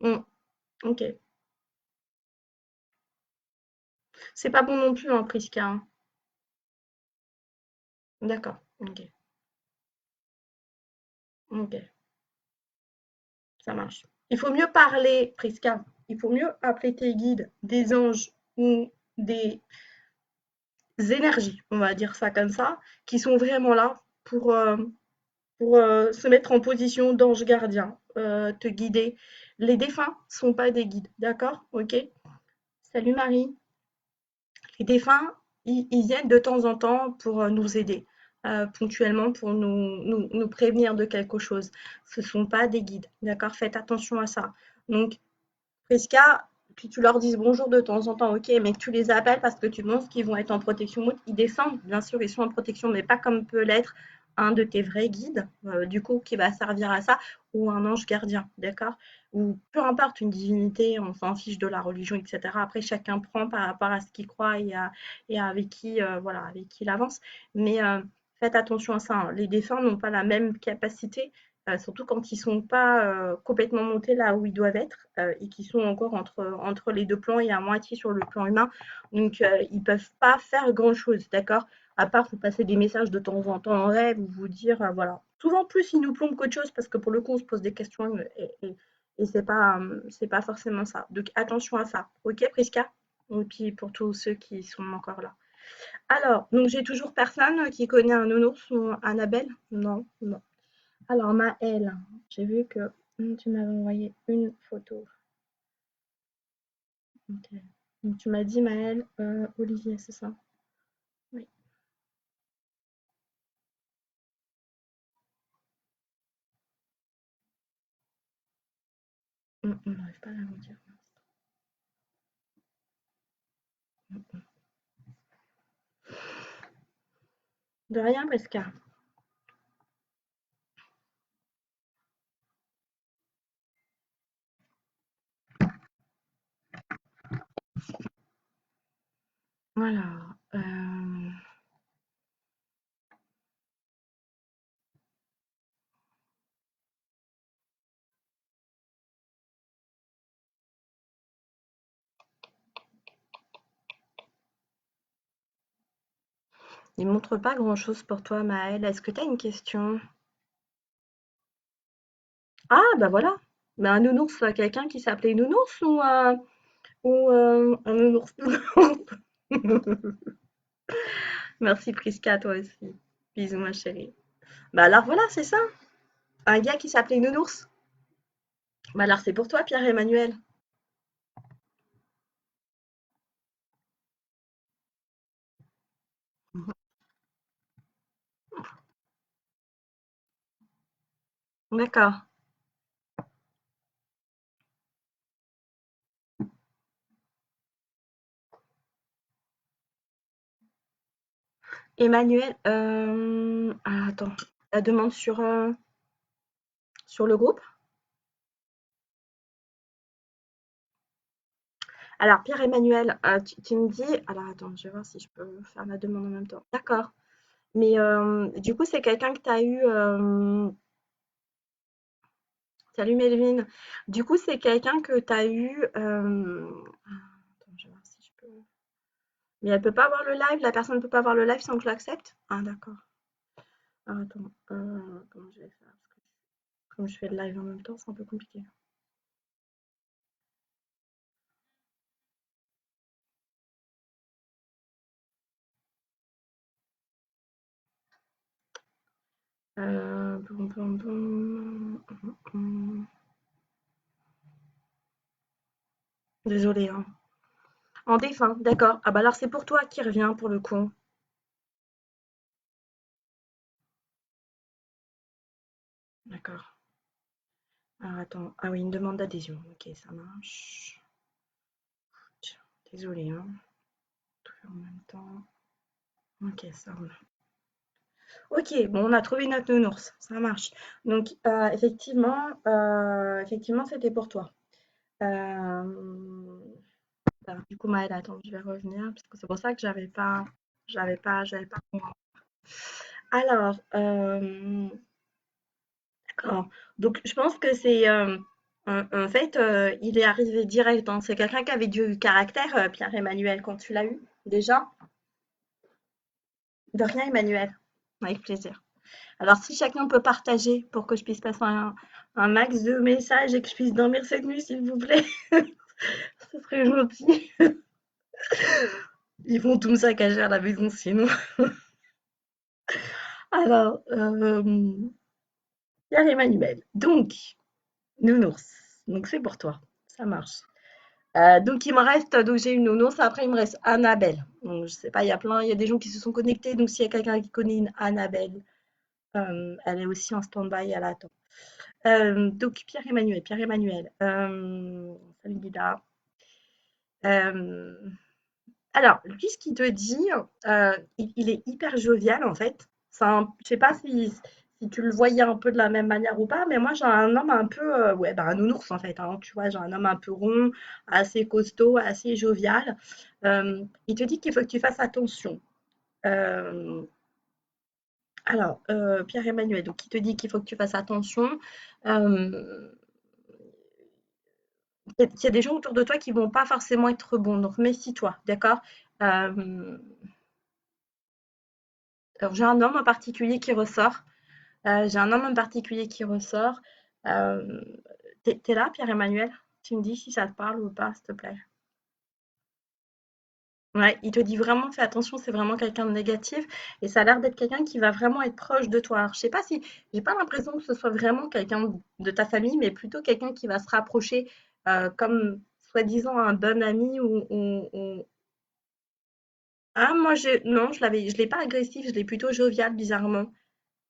Mm, ok. C'est pas bon non plus, hein, Prisca, hein. D'accord. Ok. Ok. Ça marche. Il faut mieux parler, Prisca. Il faut mieux appeler tes guides des anges ou des énergies, on va dire ça comme ça, qui sont vraiment là pour se mettre en position d'ange gardien, te guider. Les défunts sont pas des guides, d'accord? Ok? Salut Marie. Les défunts, ils viennent de temps en temps pour nous aider, ponctuellement pour nous prévenir de quelque chose. Ce ne sont pas des guides, d'accord? Faites attention à ça. Donc, Prisca, que tu leur dises bonjour de temps en temps, ok, mais que tu les appelles parce que tu penses qu'ils vont être en protection haute. Ils descendent, bien sûr, ils sont en protection, mais pas comme peut l'être un de tes vrais guides, du coup, qui va servir à ça, ou un ange gardien, d'accord? Ou peu importe, une divinité, on s'en fiche de la religion, etc. Après, chacun prend par rapport à ce qu'il croit et avec qui, voilà, avec qui il avance. Mais faites attention à ça, hein. Les défunts n'ont pas la même capacité, surtout quand ils sont pas complètement montés là où ils doivent être et qui sont encore entre les deux plans et à moitié sur le plan humain. Donc, ils peuvent pas faire grand-chose, d'accord? À part vous passer des messages de temps en temps en rêve ou vous dire, voilà. Souvent plus, ils nous plombent qu'autre chose parce que pour le coup, on se pose des questions et c'est pas forcément ça. Donc, attention à ça. Ok, Prisca? Et puis pour tous ceux qui sont encore là. Alors, donc j'ai toujours personne qui connaît un nounours ou un Annabelle? Non, non. Alors, Maëlle, j'ai vu que tu m'avais envoyé une photo. Ok. Donc, tu m'as dit Maëlle, Olivier, c'est ça? Oui. On n'arrive pas à la dire. De rien, Prisca. Alors, il montre pas grand-chose pour toi, Maëlle. Est-ce que tu as une question? Ah, bah voilà. Mais un nounours, quelqu'un qui s'appelait nounours ou un nounours? Merci, Prisca, toi aussi. Bisous, ma chérie. Bah alors voilà, c'est ça. Un gars qui s'appelait nounours. Bah alors c'est pour toi, Pierre-Emmanuel. D'accord. Emmanuel, ah, attends, la demande sur le groupe. Alors, Pierre-Emmanuel, tu me dis, alors attends, je vais voir si je peux faire la demande en même temps. D'accord. Mais du coup, c'est quelqu'un que tu as eu. Salut Melvin. Du coup, c'est quelqu'un que tu as eu. Attends, je vais voir si je peux. Mais elle peut pas avoir le live, la personne ne peut pas avoir le live sans que je l'accepte? Ah, d'accord. Ah, attends, comment je vais faire? Parce que comme je fais le live en même temps, c'est un peu compliqué. Boum, boum, boum. Désolée, hein. En défunt, d'accord. Ah bah alors c'est pour toi qui revient pour le coup. D'accord. Alors attends. Ah oui, une demande d'adhésion. Ok, ça marche. Tiens, désolée, hein. Tout fait en même temps. Ok, ça roule. Ok, bon, on a trouvé notre nounours. Ça marche. Donc, effectivement, c'était pour toi. Euh, alors, du coup, Maëlle, attends, je vais revenir parce que c'est pour ça que j'avais pas. Alors, d'accord. Donc, je pense que c'est, en fait, il est arrivé direct, hein. C'est quelqu'un qui avait du caractère, Pierre-Emmanuel, quand tu l'as eu, déjà. De rien, Emmanuel. Avec plaisir. Alors, si chacun peut partager pour que je puisse passer un max de messages et que je puisse dormir cette nuit, s'il vous plaît, ce serait gentil. Ils vont tout me saccager à la maison sinon. Alors, Pierre-Emmanuel. Donc, nounours. Donc, c'est pour toi. Ça marche. Donc, il me reste, donc j'ai une nounours. Après, il me reste Annabelle. Donc, je sais pas, il y a des gens qui se sont connectés. Donc, s'il y a quelqu'un qui connaît une Annabelle, elle est aussi en stand-by, elle attend. Donc, Pierre-Emmanuel. Pierre-Emmanuel. Salut, Guida. Euh, Alors, lui, ce qu'il te dit, il est hyper jovial, en fait. Je sais pas si tu le voyais un peu de la même manière ou pas, mais moi, j'ai un homme un peu, ouais, bah, un nounours, en fait, hein, tu vois, j'ai un homme un peu rond, assez costaud, assez jovial. Il te dit qu'il faut que tu fasses attention. Euh, Pierre-Emmanuel, donc, il te dit qu'il faut que tu fasses attention. Euh, il y a des gens autour de toi qui vont pas forcément être bons, donc méfie-toi, d'accord? Euh, alors, j'ai un homme en particulier qui ressort. J'ai un homme en particulier qui ressort. Euh, t'es là, Pierre-Emmanuel? Tu me dis si ça te parle ou pas, s'il te plaît. Ouais, il te dit vraiment, fais attention, c'est vraiment quelqu'un de négatif et ça a l'air d'être quelqu'un qui va vraiment être proche de toi. Alors, je sais pas si, j'ai pas l'impression que ce soit vraiment quelqu'un de ta famille, mais plutôt quelqu'un qui va se rapprocher comme soi-disant un bon ami Ah, non, je l'ai pas agressif, je l'ai plutôt jovial, bizarrement.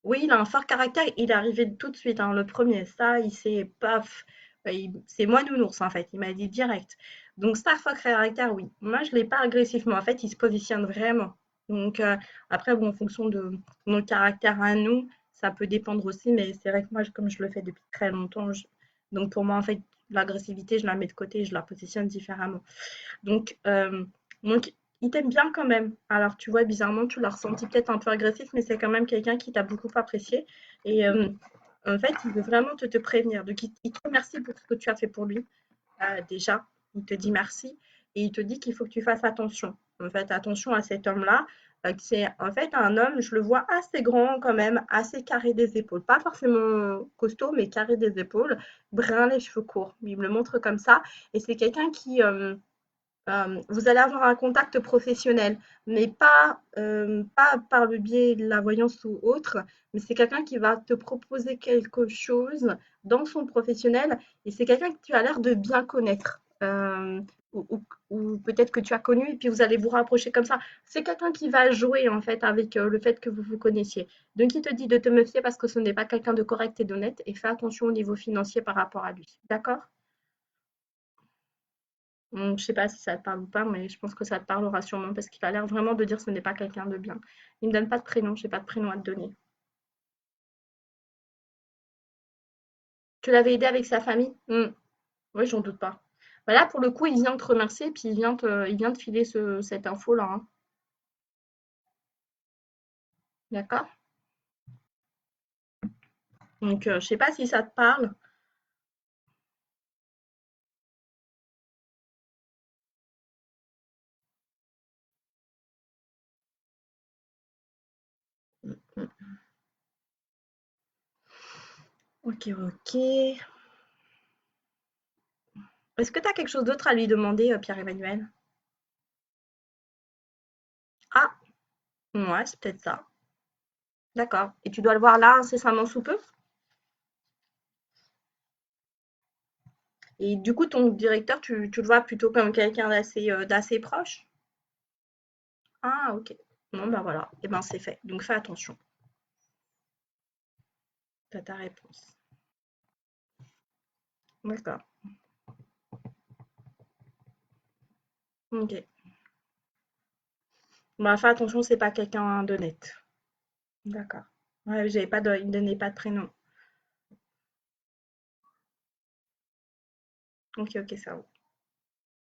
Oui, il a un fort caractère. Il est arrivé tout de suite, hein, le premier. Ça, il s'est paf. C'est moi nounours, en fait. Il m'a dit direct. Donc, ça, fort caractère, oui. Moi, je ne l'ai pas agressivement. En fait, il se positionne vraiment. Donc, après, bon, en fonction de nos caractères à nous, ça peut dépendre aussi. Mais c'est vrai que moi, comme je le fais depuis très longtemps, donc pour moi, en fait, l'agressivité, je la mets de côté et je la positionne différemment. Donc, il t'aime bien quand même. Alors, tu vois, bizarrement, tu l'as ressenti peut-être un peu agressif, mais c'est quand même quelqu'un qui t'a beaucoup apprécié. Et en fait, il veut vraiment te prévenir. Donc, il te remercie pour ce que tu as fait pour lui. Déjà, il te dit merci et il te dit qu'il faut que tu fasses attention. En fait, attention à cet homme-là. C'est en fait un homme, je le vois assez grand quand même, assez carré des épaules. Pas forcément costaud, mais carré des épaules, brun, les cheveux courts. Il me le montre comme ça. Et c'est quelqu'un qui, vous allez avoir un contact professionnel, mais pas par le biais de la voyance ou autre, mais c'est quelqu'un qui va te proposer quelque chose dans son professionnel et c'est quelqu'un que tu as l'air de bien connaître. Ou peut-être que tu as connu et puis vous allez vous rapprocher comme ça. C'est quelqu'un qui va jouer en fait avec le fait que vous vous connaissiez. Donc il te dit de te méfier parce que ce n'est pas quelqu'un de correct et d'honnête et fais attention au niveau financier par rapport à lui. D'accord? Je sais pas si ça te parle ou pas, mais je pense que ça te parlera sûrement parce qu'il a l'air vraiment de dire que ce n'est pas quelqu'un de bien. Il me donne pas de prénom, j'ai pas de prénom à te donner. Tu l'avais aidé avec sa famille? Oui, j'en doute pas. Bah là, pour le coup, il vient te remercier, puis il vient te filer cette info-là, hein. D'accord? Donc, je sais pas si ça te parle. Ok, ok. Est-ce que tu as quelque chose d'autre à lui demander, Pierre-Emmanuel? Ah, ouais, c'est peut-être ça. D'accord. Et tu dois le voir là incessamment sous peu? Et du coup, ton directeur, tu le vois plutôt comme quelqu'un d'assez proche? Ah, ok. Non, bah voilà. Et ben, c'est fait. Donc, fais attention. T'as ta réponse. D'accord. Ok. Bah, fais attention, c'est pas quelqu'un d'honnête. D'accord. Ouais, il me donnait pas de prénom. Ok, ok, ça va.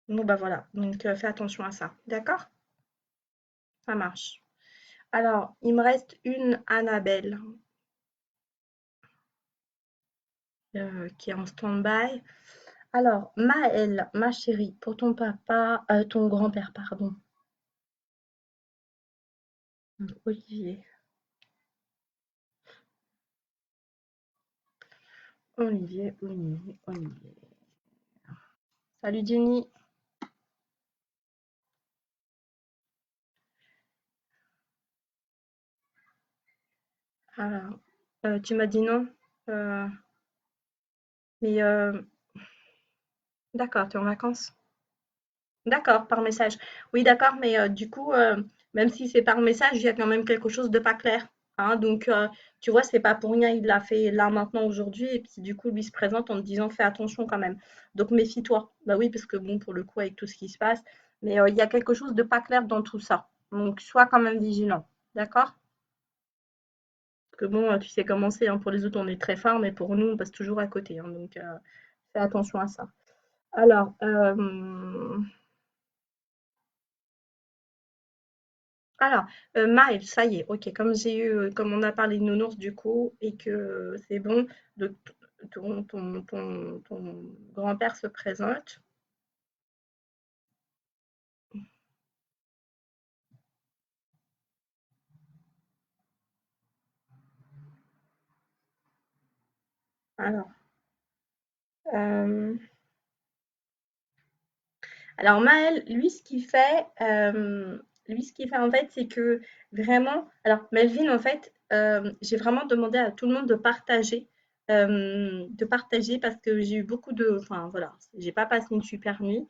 Bon, bah voilà. Donc, fais attention à ça. D'accord? Ça marche. Alors, il me reste une Annabelle qui est en stand-by. Alors, Maëlle, ma chérie, pour ton papa, ton grand-père, pardon. Olivier. Olivier, Olivier, Olivier. Salut Jenny. Alors, tu m'as dit non? Euh, mais d'accord, tu es en vacances? D'accord, par message. Oui, d'accord, mais du coup, même si c'est par message, il y a quand même quelque chose de pas clair. Hein, donc, tu vois, c'est pas pour rien, il l'a fait là maintenant aujourd'hui, et puis du coup, lui se présente en te disant fais attention quand même. Donc, méfie-toi. Bah oui, parce que bon, pour le coup, avec tout ce qui se passe, mais il y a quelque chose de pas clair dans tout ça. Donc, sois quand même vigilant. D'accord? Parce que bon, tu sais comment c'est, hein, pour les autres, on est très fort, mais pour nous, on passe toujours à côté. Hein, donc, fais attention à ça. Alors, Alors, Maël, ça y est, OK, comme on a parlé de nounours du coup et que c'est bon, de ton grand-père se présente. Alors, hem, alors Maël, lui ce qu'il fait en fait, c'est que vraiment alors Melvin en fait, j'ai vraiment demandé à tout le monde de partager parce que j'ai eu beaucoup de enfin voilà, j'ai pas passé une super nuit.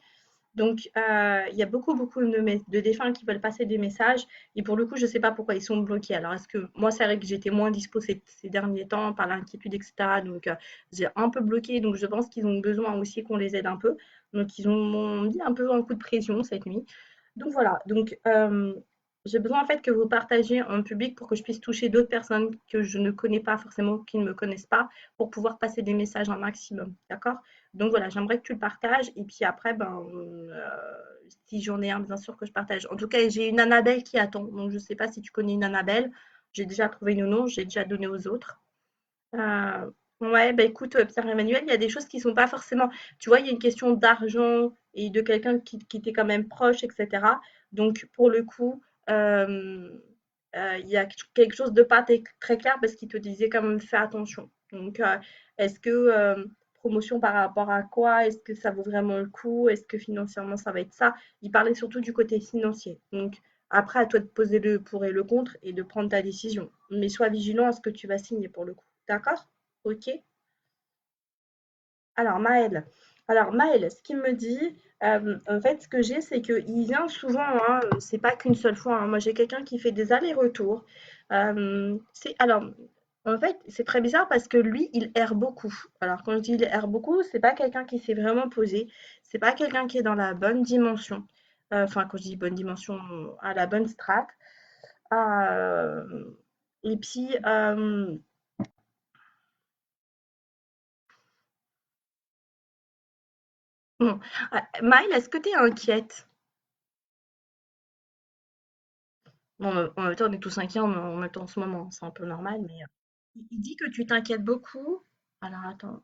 Donc, il y a beaucoup, beaucoup de défunts qui veulent passer des messages. Et pour le coup, je ne sais pas pourquoi ils sont bloqués. Alors, est-ce que moi, c'est vrai que j'étais moins dispo ces derniers temps par l'inquiétude, etc. Donc, j'ai un peu bloqué. Donc, je pense qu'ils ont besoin aussi qu'on les aide un peu. Donc, ils m'ont mis un peu un coup de pression cette nuit. Donc, voilà. Donc, j'ai besoin en fait que vous partagiez en public pour que je puisse toucher d'autres personnes que je ne connais pas forcément, qui ne me connaissent pas, pour pouvoir passer des messages un maximum. D'accord? Donc voilà, j'aimerais que tu le partages et puis après, ben, si j'en ai un, bien sûr que je partage. En tout cas, j'ai une Annabelle qui attend, donc je ne sais pas si tu connais une Annabelle. J'ai déjà trouvé une nom, j'ai déjà donné aux autres. Ouais, bah écoute, Pierre-Emmanuel, il y a des choses qui sont pas forcément. Tu vois, il y a une question d'argent et de quelqu'un qui t'est quand même proche, etc. Donc, pour le coup, il y a quelque chose de pas très clair parce qu'il te disait quand même fais attention. Donc, est-ce que promotion par rapport à quoi? Est-ce que ça vaut vraiment le coup? Est-ce que financièrement ça va être ça? Il parlait surtout du côté financier. Donc, après, à toi de poser le pour et le contre et de prendre ta décision. Mais sois vigilant à ce que tu vas signer pour le coup. D'accord? Ok. Alors Maël. Alors Maël, ce qu'il me dit, en fait, ce que j'ai, c'est qu'il vient souvent, hein, c'est pas qu'une seule fois. Hein. Moi, j'ai quelqu'un qui fait des allers-retours. Alors, en fait, c'est très bizarre parce que lui, il erre beaucoup. Alors, quand je dis il erre beaucoup, c'est pas quelqu'un qui s'est vraiment posé. C'est pas quelqu'un qui est dans la bonne dimension. Enfin, quand je dis bonne dimension, à la bonne strate. Euh, et puis, bon, Maël, est-ce que tu es inquiète? Bon, en même temps, on est tous inquiets en même temps en ce moment, c'est un peu normal, mais il dit que tu t'inquiètes beaucoup. Alors, attends.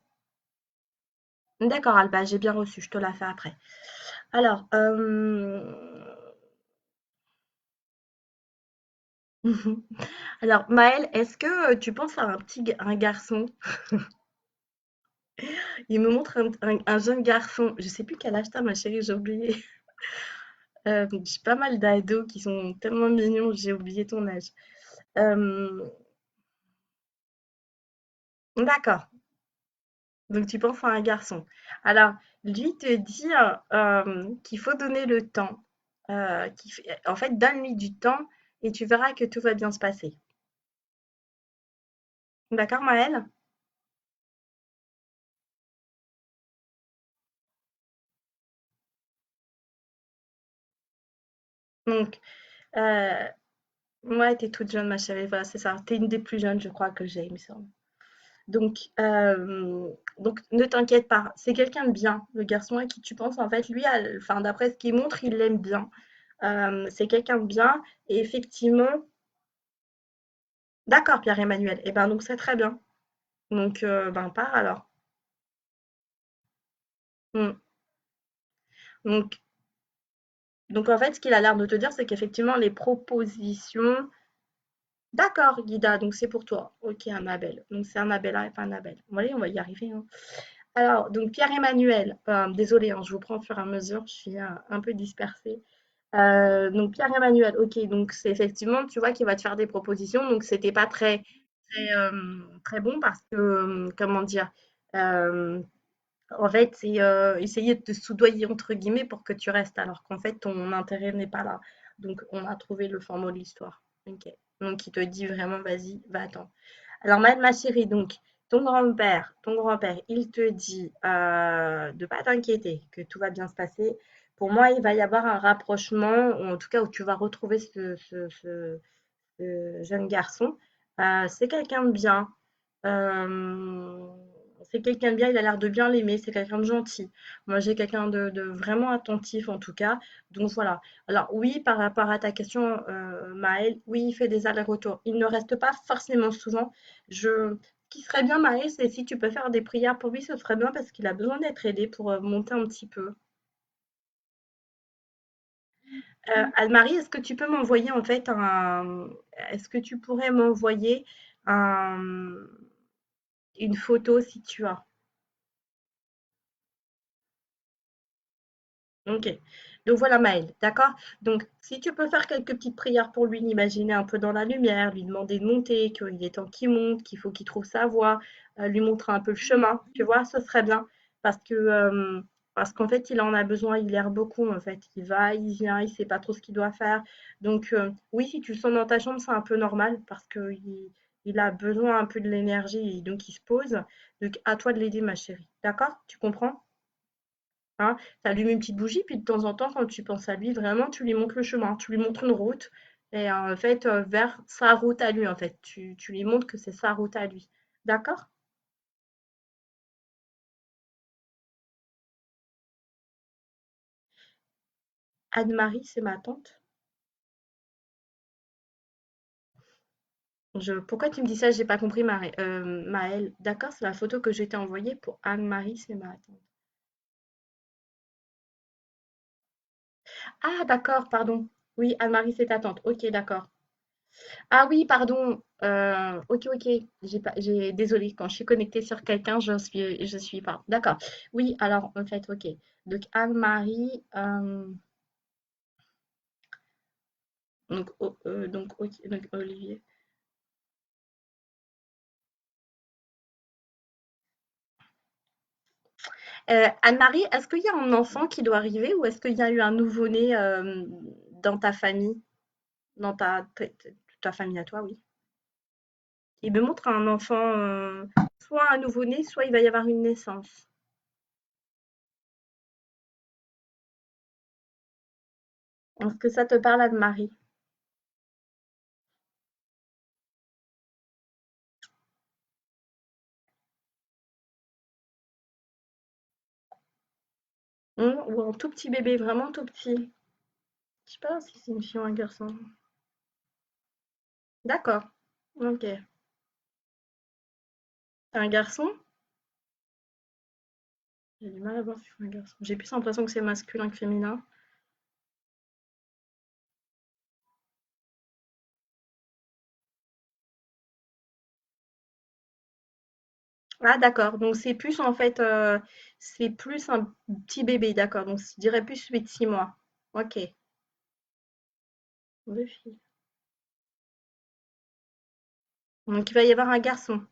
D'accord, Alba, j'ai bien reçu, je te la fais après. Alors, alors Maël, est-ce que tu penses à un garçon? Il me montre un jeune garçon, je sais plus quel âge t'as, ma chérie, j'ai oublié. J'ai pas mal d'ados qui sont tellement mignons, j'ai oublié ton âge. Euh, d'accord. Donc tu penses à un garçon. Alors, lui te dit qu'il faut donner le temps. En fait, donne-lui du temps et tu verras que tout va bien se passer. D'accord, Maëlle? Donc, euh, ouais, t'es toute jeune, ma chérie. Voilà, c'est ça. T'es une des plus jeunes, je crois, que j'ai, il me semble. Donc, ne t'inquiète pas. C'est quelqu'un de bien, le garçon à qui tu penses. En fait, lui, enfin, d'après ce qu'il montre, il l'aime bien. C'est quelqu'un de bien. Et effectivement, d'accord, Pierre-Emmanuel. Et ben, donc, c'est très bien. Donc, ben, pars alors. Mm. Donc, donc, en fait, ce qu'il a l'air de te dire, c'est qu'effectivement, les propositions. D'accord, Guida, donc c'est pour toi. Ok, Annabelle. Donc, c'est Annabella et pas Annabelle. Bon, allez, on va y arriver, hein. Alors, donc, Pierre-Emmanuel, désolé, hein, je vous prends au fur et à mesure, je suis un peu dispersée. Donc, Pierre-Emmanuel, ok, donc c'est effectivement, tu vois, qu'il va te faire des propositions. Donc, c'était pas très bon parce que, comment dire, euh, en fait, c'est essayer de te soudoyer entre guillemets pour que tu restes, alors qu'en fait, ton intérêt n'est pas là. Donc, on a trouvé le format de l'histoire. Ok. Donc, il te dit vraiment, vas-y, va-t'en. Alors, ma chérie, donc, ton grand-père, il te dit de pas t'inquiéter, que tout va bien se passer. Pour moi, il va y avoir un rapprochement, ou en tout cas où tu vas retrouver ce jeune garçon. C'est quelqu'un de bien. Euh, c'est quelqu'un de bien, il a l'air de bien l'aimer, c'est quelqu'un de gentil. Moi, j'ai quelqu'un de vraiment attentif en tout cas. Donc voilà. Alors oui, par rapport à ta question, Maël, oui, il fait des allers-retours. Il ne reste pas forcément souvent. Ce qui serait bien, Maël, c'est si tu peux faire des prières pour lui, ce serait bien parce qu'il a besoin d'être aidé pour monter un petit peu. Anne-Marie, est-ce que tu peux m'envoyer en fait est-ce que tu pourrais m'envoyer un- une photo si tu as? Ok. Donc voilà Maëlle, d'accord? Donc si tu peux faire quelques petites prières pour lui, l'imaginer un peu dans la lumière, lui demander de monter, qu'il est temps qu'il monte, qu'il faut qu'il trouve sa voie, lui montrer un peu le chemin, tu vois, ce serait bien. Parce que parce qu'en fait, il en a besoin, il erre beaucoup en fait. Il va, il vient, il sait pas trop ce qu'il doit faire. Donc oui, si tu le sens dans ta chambre, c'est un peu normal parce que il a besoin un peu de l'énergie et donc il se pose. Donc à toi de l'aider, ma chérie. D'accord? Tu comprends? Hein, tu allumes une petite bougie, puis de temps en temps, quand tu penses à lui, vraiment, tu lui montres le chemin, tu lui montres une route, et en fait, vers sa route à lui, en fait. Tu lui montres que c'est sa route à lui. D'accord? Anne-Marie, c'est ma tante. Pourquoi tu me dis ça? J'ai pas compris, Maëlle. D'accord, c'est la photo que je t'ai envoyée pour Anne-Marie, c'est ma tante. Ah, d'accord, pardon. Oui, Anne-Marie, c'est ta tante. Ok, d'accord. Ah oui, pardon. Ok, ok. Désolée, quand je suis connectée sur quelqu'un, je suis pas. D'accord. Oui, alors, en fait, ok. Donc, Anne-Marie, ok, donc, Olivier. Anne-Marie, est-ce qu'il y a un enfant qui doit arriver ou est-ce qu'il y a eu un nouveau-né dans ta famille, dans ta famille à toi, oui. Il me montre un enfant, soit un nouveau-né, soit il va y avoir une naissance. Est-ce que ça te parle, Anne-Marie? Ou un tout petit bébé, vraiment tout petit? Je sais pas si c'est une fille ou un garçon. D'accord. Ok. Un garçon? J'ai du mal à voir si c'est un garçon. J'ai plus l'impression que c'est masculin que féminin. Ah d'accord. Donc c'est plus en fait, c'est plus un petit bébé, d'accord. Donc je dirais plus 8, 6 mois. Ok. Deux filles. Donc il va y avoir un garçon.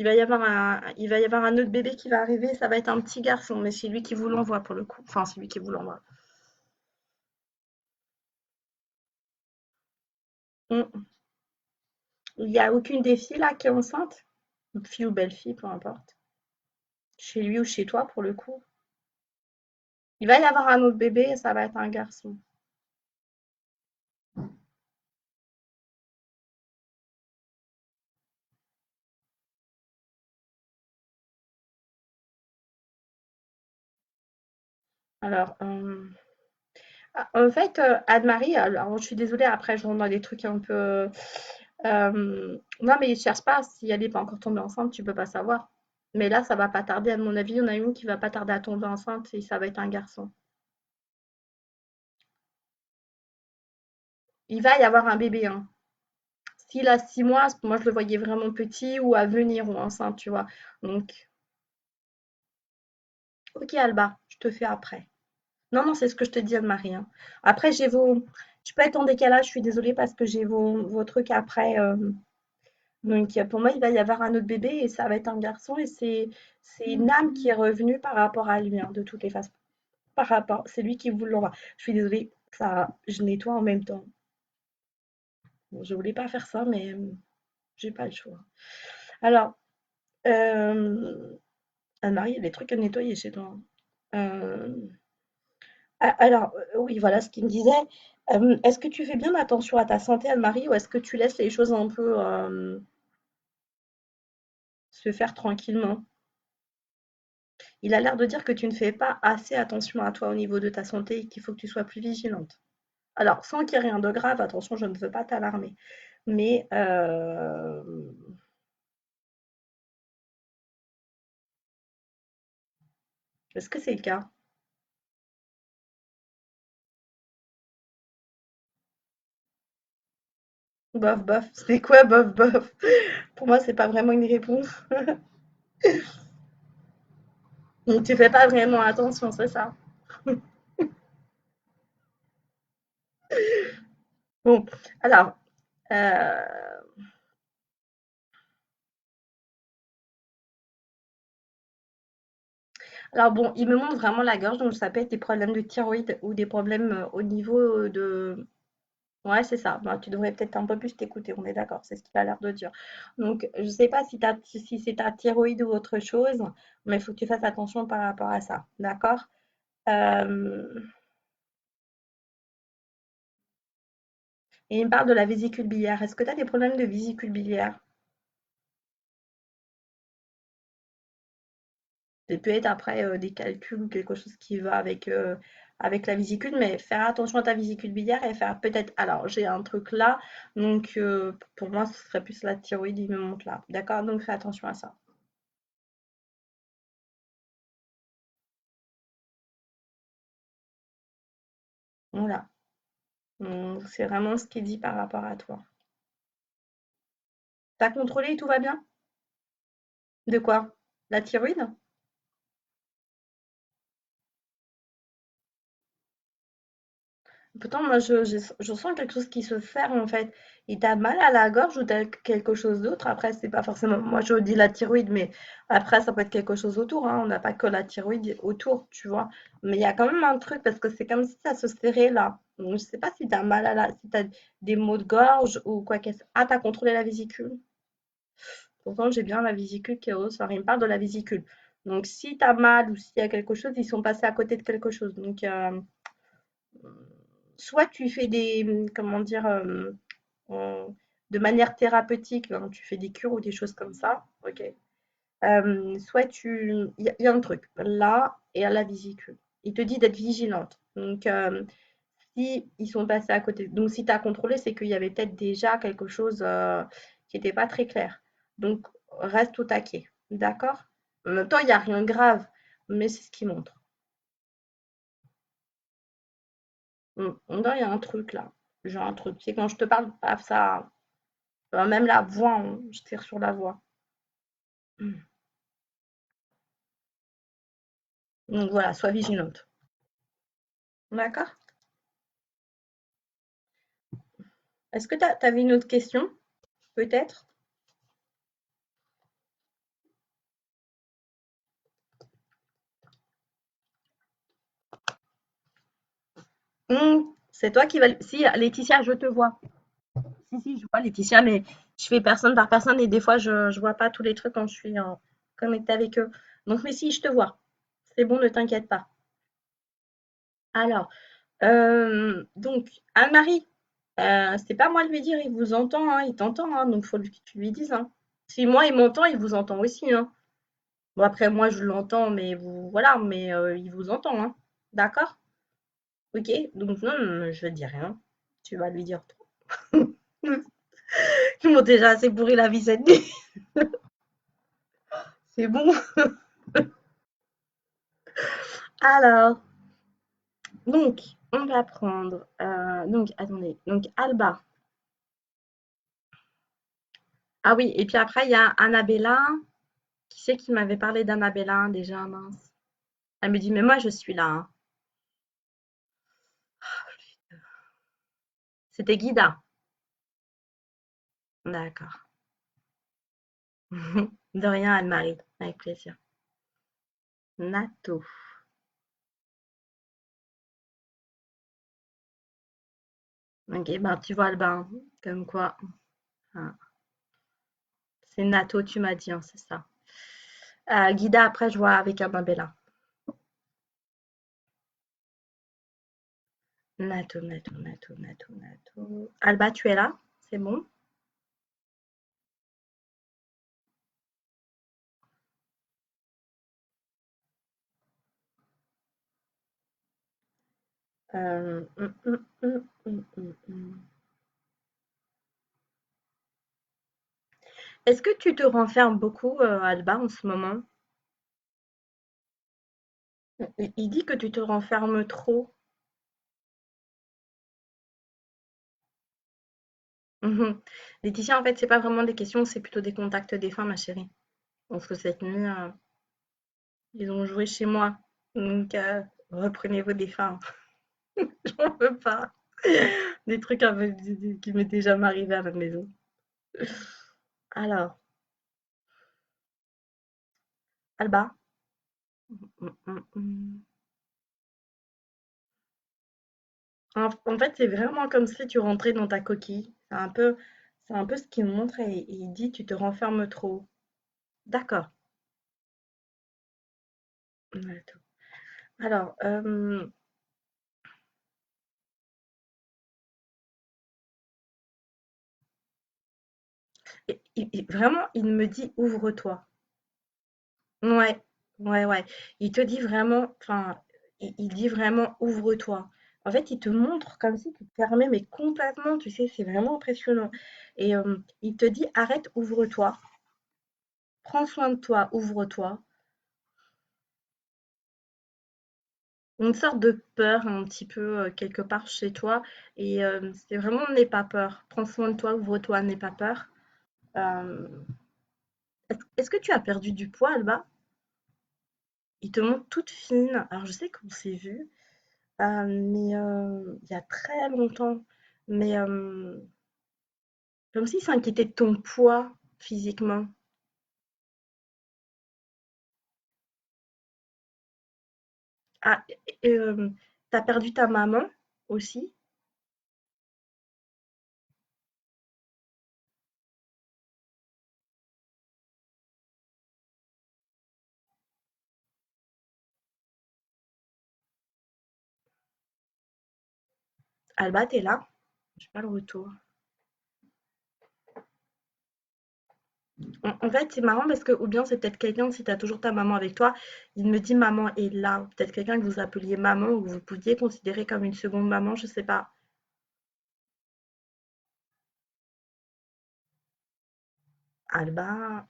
il va y avoir un autre bébé qui va arriver, ça va être un petit garçon, mais c'est lui qui vous l'envoie pour le coup. Enfin, c'est lui qui vous l'envoie. Mm. Il n'y a aucune des filles là qui est enceinte? Fille ou belle-fille, peu importe. Chez lui ou chez toi pour le coup. Il va y avoir un autre bébé et ça va être un garçon. Alors, en fait, Anne-Marie, alors je suis désolée, après je rentre dans des trucs un peu. Non, mais cherche pas, si elle n'est pas encore tombée enceinte, tu peux pas savoir. Mais là, ça va pas tarder, à mon avis, il y en a une qui va pas tarder à tomber enceinte et ça va être un garçon. Il va y avoir un bébé, hein. S'il a 6 mois, moi je le voyais vraiment petit ou à venir ou enceinte, tu vois. Donc, ok Alba, je te fais après. Non, non, c'est ce que je te dis, Anne-Marie, hein. Après, j'ai vos. Je peux être en décalage, je suis désolée parce que j'ai vos trucs après. Donc, pour moi, il va y avoir un autre bébé et ça va être un garçon et c'est une âme qui est revenue par rapport à lui, hein, de toutes les façons. Par rapport, c'est lui qui vous l'envoie. Je suis désolée, ça, je nettoie en même temps. Bon, je voulais pas faire ça, mais j'ai pas le choix. Alors, Anne-Marie, il y a des trucs à nettoyer chez toi, hein. Alors, oui, voilà ce qu'il me disait. Est-ce que tu fais bien attention à ta santé, Anne-Marie, ou est-ce que tu laisses les choses un peu se faire tranquillement? Il a l'air de dire que tu ne fais pas assez attention à toi au niveau de ta santé et qu'il faut que tu sois plus vigilante. Alors, sans qu'il y ait rien de grave, attention, je ne veux pas t'alarmer. Mais est-ce que c'est le cas? Bof, bof. C'est quoi bof, bof? Pour moi, c'est pas vraiment une réponse. Donc, tu fais pas vraiment attention, c'est ça? Bon, alors, euh, alors bon, il me montre vraiment la gorge, donc ça peut être des problèmes de thyroïde ou des problèmes au niveau de. Ouais, c'est ça. Bah, tu devrais peut-être un peu plus t'écouter, on est d'accord, c'est ce qu'il a l'air de dire. Donc, je sais pas si c'est ta thyroïde ou autre chose, mais il faut que tu fasses attention par rapport à ça, d'accord? Euh, et il me parle de la vésicule biliaire. Est-ce que tu as des problèmes de vésicule biliaire? Ça peut être après des calculs ou quelque chose qui va avec la vésicule, mais faire attention à ta vésicule biliaire et faire peut-être. Alors, j'ai un truc là, donc pour moi, ce serait plus la thyroïde, il me montre là. D'accord? Donc, fais attention à ça. Voilà. Donc, c'est vraiment ce qui est dit par rapport à toi. T'as contrôlé et tout va bien? De quoi? La thyroïde? Pourtant, moi, je sens quelque chose qui se ferme en fait. Et t'as mal à la gorge ou t'as quelque chose d'autre? Après, c'est pas forcément. Moi, je dis la thyroïde, mais après, ça peut être quelque chose autour, hein. On n'a pas que la thyroïde autour, tu vois. Mais il y a quand même un truc parce que c'est comme si ça se serrait là. Donc, je sais pas si t'as mal à la. Si t'as des maux de gorge ou quoi qu'est-ce. Ah, t'as contrôlé la vésicule? Pourtant, j'ai bien la vésicule qui ressort. Il me parle de la vésicule. Donc, si t'as mal ou s'il y a quelque chose, ils sont passés à côté de quelque chose. Donc, soit tu fais des, comment dire, euh, de manière thérapeutique, hein, tu fais des cures ou des choses comme ça, ok. Soit il y a un truc là et à la vésicule. Il te dit d'être vigilante. Donc, si ils sont passés à côté, donc si tu as contrôlé, c'est qu'il y avait peut-être déjà quelque chose qui n'était pas très clair. Donc, reste au taquet, d'accord? En même temps, il n'y a rien de grave, mais c'est ce qui montre. Non, il y a un truc là. J'ai un truc. C'est quand je te parle, paf, ça. Même la voix, je tire sur la voix. Donc voilà, sois vigilante. D'accord? Est-ce que tu avais une autre question? Peut-être? C'est toi qui vas. Si, Laetitia, je te vois. Si, si, je vois Laetitia, mais je fais personne par personne et des fois, je vois pas tous les trucs quand je suis connectée avec eux. Donc, mais si, je te vois. C'est bon, ne t'inquiète pas. Alors, donc, Anne-Marie, c'est pas moi de lui dire, il vous entend, hein, il t'entend, hein, donc faut que tu lui dises, hein. Si moi, il m'entend, il vous entend aussi, hein. Bon, après, moi, je l'entends, mais vous, voilà, mais il vous entend, hein. D'accord? Ok? Donc, non, non, non, je vais te dire rien. Tu vas lui dire tout. Ils m'ont déjà assez pourri la vie cette nuit. C'est bon. Alors, donc, on va prendre. Donc, attendez. Donc, Alba. Ah oui, et puis après, il y a Annabella. Qui c'est qui m'avait parlé d'Annabella déjà, mince? Elle me dit, mais moi, je suis là, hein. C'était Guida. D'accord. De rien, Anne-Marie. Avec plaisir. Nato. Ok, ben tu vois le bain. Comme quoi. Hein. C'est Nato, tu m'as dit, hein, c'est ça. Guida, après, je vois avec Annabella. Nato, Nato, Nato, Nato, Nato. Alba, tu es là? C'est bon? Hum, hum. Est-ce que tu te renfermes beaucoup, Alba, en ce moment? Il dit que tu te renfermes trop. Mhm. Laetitia, en fait, c'est pas vraiment des questions, c'est plutôt des contacts des fins, ma chérie. Parce que cette nuit, ils ont joué chez moi. Donc, reprenez vos défunts. J'en veux pas. Des trucs qui m'étaient jamais arrivés à la maison. Alors, Alba. Mm. En fait, c'est vraiment comme si tu rentrais dans ta coquille. C'est un peu ce qu'il montre et il dit tu te renfermes trop. D'accord. Attends. Alors, vraiment, il me dit ouvre-toi. Ouais, ouais, ouais. Il te dit vraiment, enfin, il dit vraiment ouvre-toi. En fait, il te montre comme si tu te fermais, mais complètement, tu sais, c'est vraiment impressionnant. Et il te dit arrête, ouvre-toi, prends soin de toi, ouvre-toi. Une sorte de peur un petit peu quelque part chez toi. Et c'est vraiment n'aie pas peur. Prends soin de toi, ouvre-toi, n'aie pas peur. Euh, est-ce que tu as perdu du poids, Alba? Il te montre toute fine. Alors, je sais qu'on s'est vu. Mais il y a très longtemps. Mais comme s'il s'inquiétait de ton poids physiquement. Ah, et, tu perdu ta maman aussi? Alba, t'es là? J'ai pas le retour. En fait, c'est marrant parce que, ou bien c'est peut-être quelqu'un, si tu as toujours ta maman avec toi, il me dit maman est là. Peut-être quelqu'un que vous appeliez maman ou que vous pouviez considérer comme une seconde maman, je sais pas. Alba,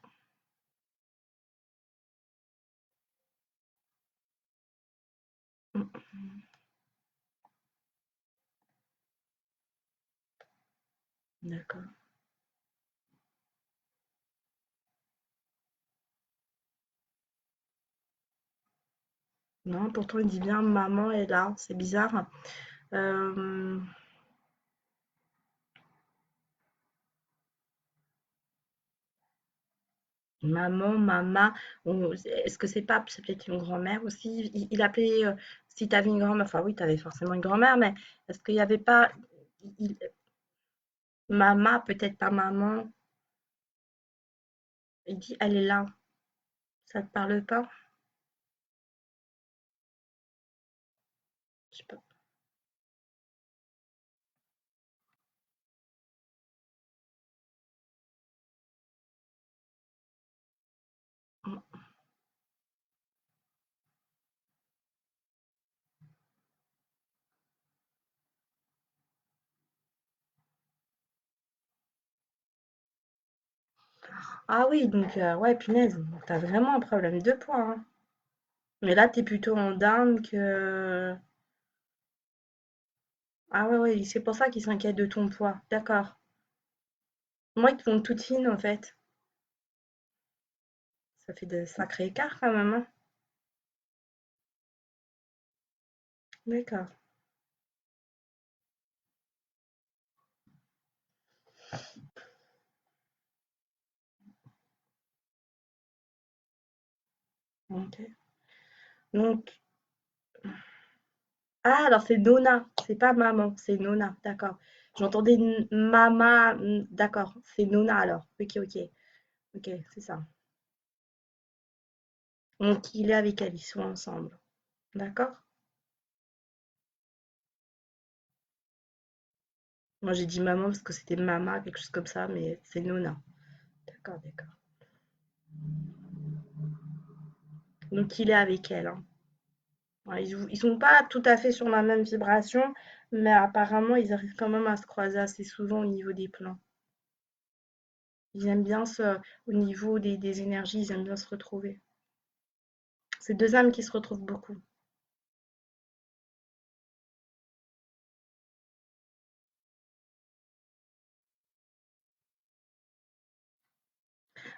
d'accord. Non, pourtant il dit bien maman est là, c'est bizarre. Euh, Maman, mama, est-ce que c'est peut-être une grand-mère aussi? Il appelait, si tu avais une grand-mère, enfin oui, tu avais forcément une grand-mère, mais est-ce qu'il n'y avait pas, il- mama, peut-être pas maman, il dit, elle est là, ça te parle pas? Je sais pas. Ah oui, donc, ouais, punaise, donc t'as vraiment un problème de poids, hein. Mais là, t'es plutôt en down que... Ah ouais, ouais, c'est pour ça qu'ils s'inquiètent de ton poids, d'accord. Moi, ils te font toute fine, en fait. Ça fait de sacrés écarts, quand même, hein. D'accord, ok. Donc, ah, alors c'est Nona, c'est pas maman, c'est Nona, d'accord. J'entendais mama, d'accord, c'est Nona alors. Ok, ok, ok, c'est ça. Donc il est avec elle, ils sont ensemble, d'accord? Moi j'ai dit maman parce que c'était mama, quelque chose comme ça, mais c'est Nona. D'accord, d'accord. Donc il est avec elle, hein. Ouais, ils sont pas tout à fait sur la même vibration, mais apparemment ils arrivent quand même à se croiser assez souvent au niveau des plans. Ils aiment bien au niveau des énergies, ils aiment bien se retrouver. C'est deux âmes qui se retrouvent beaucoup.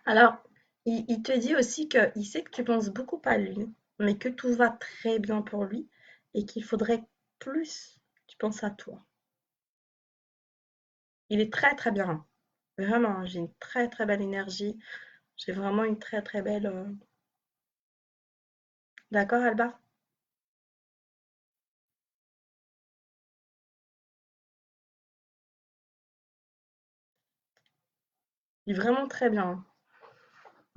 Alors, il te dit aussi qu'il sait que tu penses beaucoup à lui, mais que tout va très bien pour lui et qu'il faudrait plus que tu penses à toi. Il est très très bien. Vraiment, hein, j'ai une très très belle énergie. J'ai vraiment une très très belle. D'accord, Alba? Il est vraiment très bien, hein.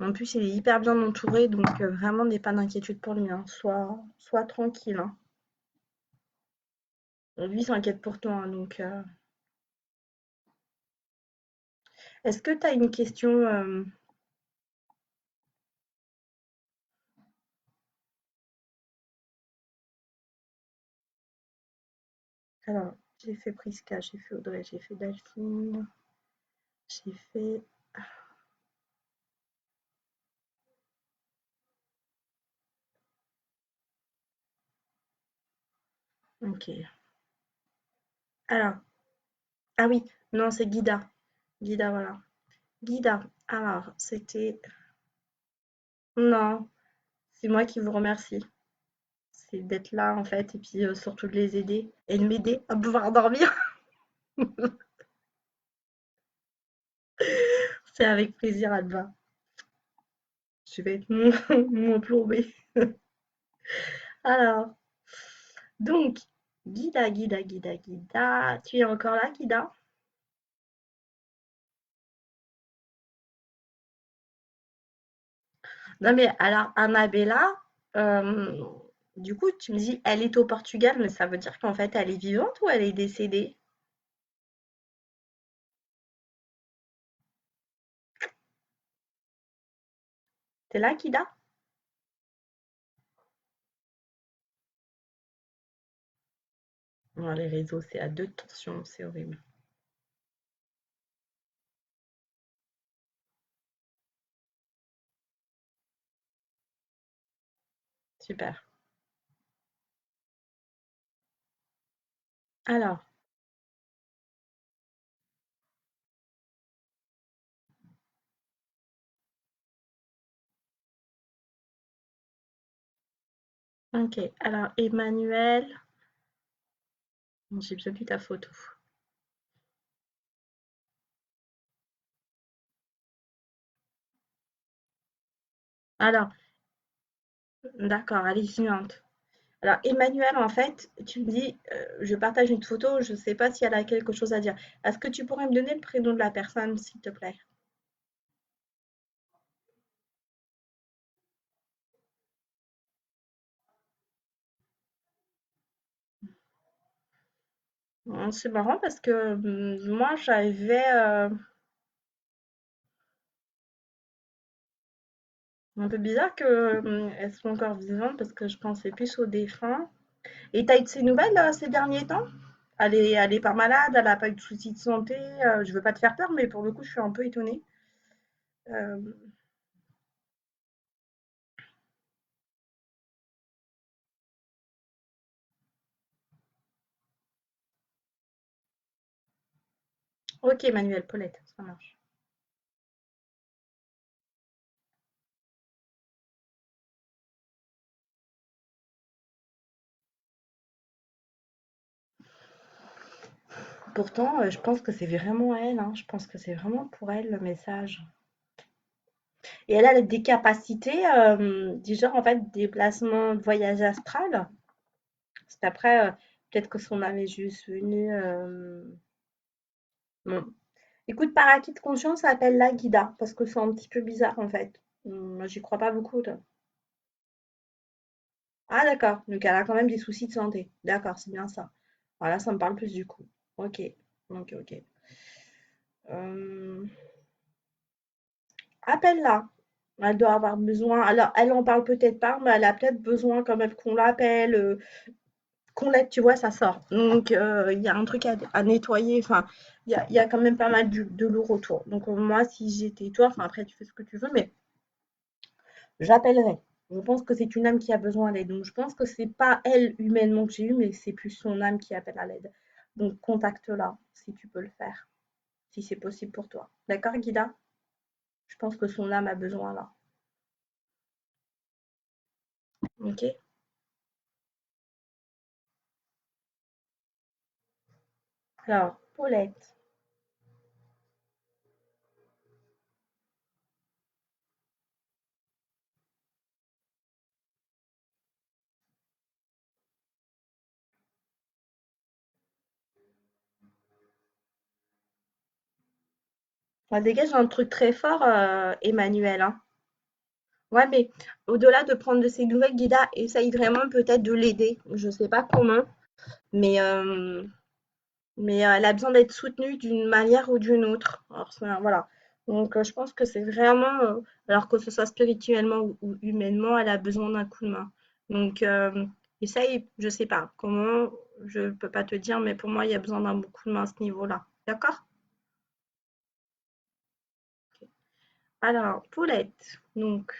En plus, il est hyper bien entouré, donc vraiment, n'aie pas d'inquiétude pour lui, hein. Sois tranquille, hein. Lui s'inquiète pour toi, hein, donc. Est-ce que tu as une question? Alors, j'ai fait Prisca, j'ai fait Audrey, j'ai fait Delphine, j'ai fait. Ok. Alors, ah oui, non, c'est Guida. Guida, voilà. Guida. Alors, c'était. Non, c'est moi qui vous remercie. C'est d'être là, en fait, et puis surtout de les aider et de m'aider à pouvoir dormir. C'est avec plaisir, Alba. Je vais être moins plombée. Alors, donc, Guida, Guida, Guida, Guida. Tu es encore là, Guida? Non, mais alors, Annabella, euh, du coup, tu me dis, elle est au Portugal, mais ça veut dire qu'en fait, elle est vivante ou elle est décédée? T'es là, Guida? Oh, les réseaux, c'est à deux tensions, c'est horrible. Super. Alors, ok. Alors, Emmanuel, j'ai bien vu ta photo. Alors, d'accord, allez, suivante. Alors, Emmanuel, en fait, tu me dis, je partage une photo, je ne sais pas si elle a quelque chose à dire. Est-ce que tu pourrais me donner le prénom de la personne, s'il te plaît? C'est marrant parce que moi, j'avais un peu bizarre que elles soient encore vivantes parce que je pensais plus aux défunts. Et t'as eu de ces nouvelles ces derniers temps? Elle est pas malade, elle a pas eu de soucis de santé. Je veux pas te faire peur, mais pour le coup, je suis un peu étonnée. Euh, ok, Emmanuel, Paulette, ça marche. Pourtant, je pense que c'est vraiment elle, hein. Je pense que c'est vraiment pour elle le message. Et elle a des capacités du genre en fait déplacement, voyage astral. Parce qu'après, peut-être que son âme est juste venue. Bon. Écoute, par acquis de conscience, ça appelle la Guida, parce que c'est un petit peu bizarre en fait. Moi, j'y crois pas beaucoup. Ah d'accord, donc elle a quand même des soucis de santé. D'accord, c'est bien ça. Voilà, ça me parle plus du coup. Ok, ok, ok. Euh, Appelle-la. Elle doit avoir besoin. Alors, elle en parle peut-être pas, mais elle a peut-être besoin quand même qu'on l'appelle, qu'on l'aide, tu vois, ça sort. Donc, il y a un truc à nettoyer. Enfin, il y a quand même pas mal de lourd autour. Donc, moi, si j'étais toi, enfin, après, tu fais ce que tu veux, mais j'appellerais. Je pense que c'est une âme qui a besoin d'aide. Donc, je pense que c'est pas elle humainement que j'ai eu, mais c'est plus son âme qui appelle à l'aide. Donc, contacte-la si tu peux le faire, si c'est possible pour toi. D'accord, Guida? Je pense que son âme a besoin là. Ok? Alors, Paulette. Ça dégage un truc très fort, Emmanuel, hein. Ouais, mais au-delà de prendre de ses nouvelles, Guida essaye vraiment peut-être de l'aider. Je sais pas comment, mais, euh, mais elle a besoin d'être soutenue d'une manière ou d'une autre. Alors, voilà. Donc, je pense que c'est vraiment, alors que ce soit spirituellement ou humainement, elle a besoin d'un coup de main. Donc, essaye, je sais pas comment, je peux pas te dire, mais pour moi, il y a besoin d'un bon coup de main à ce niveau-là. D'accord? Alors, Paulette, donc,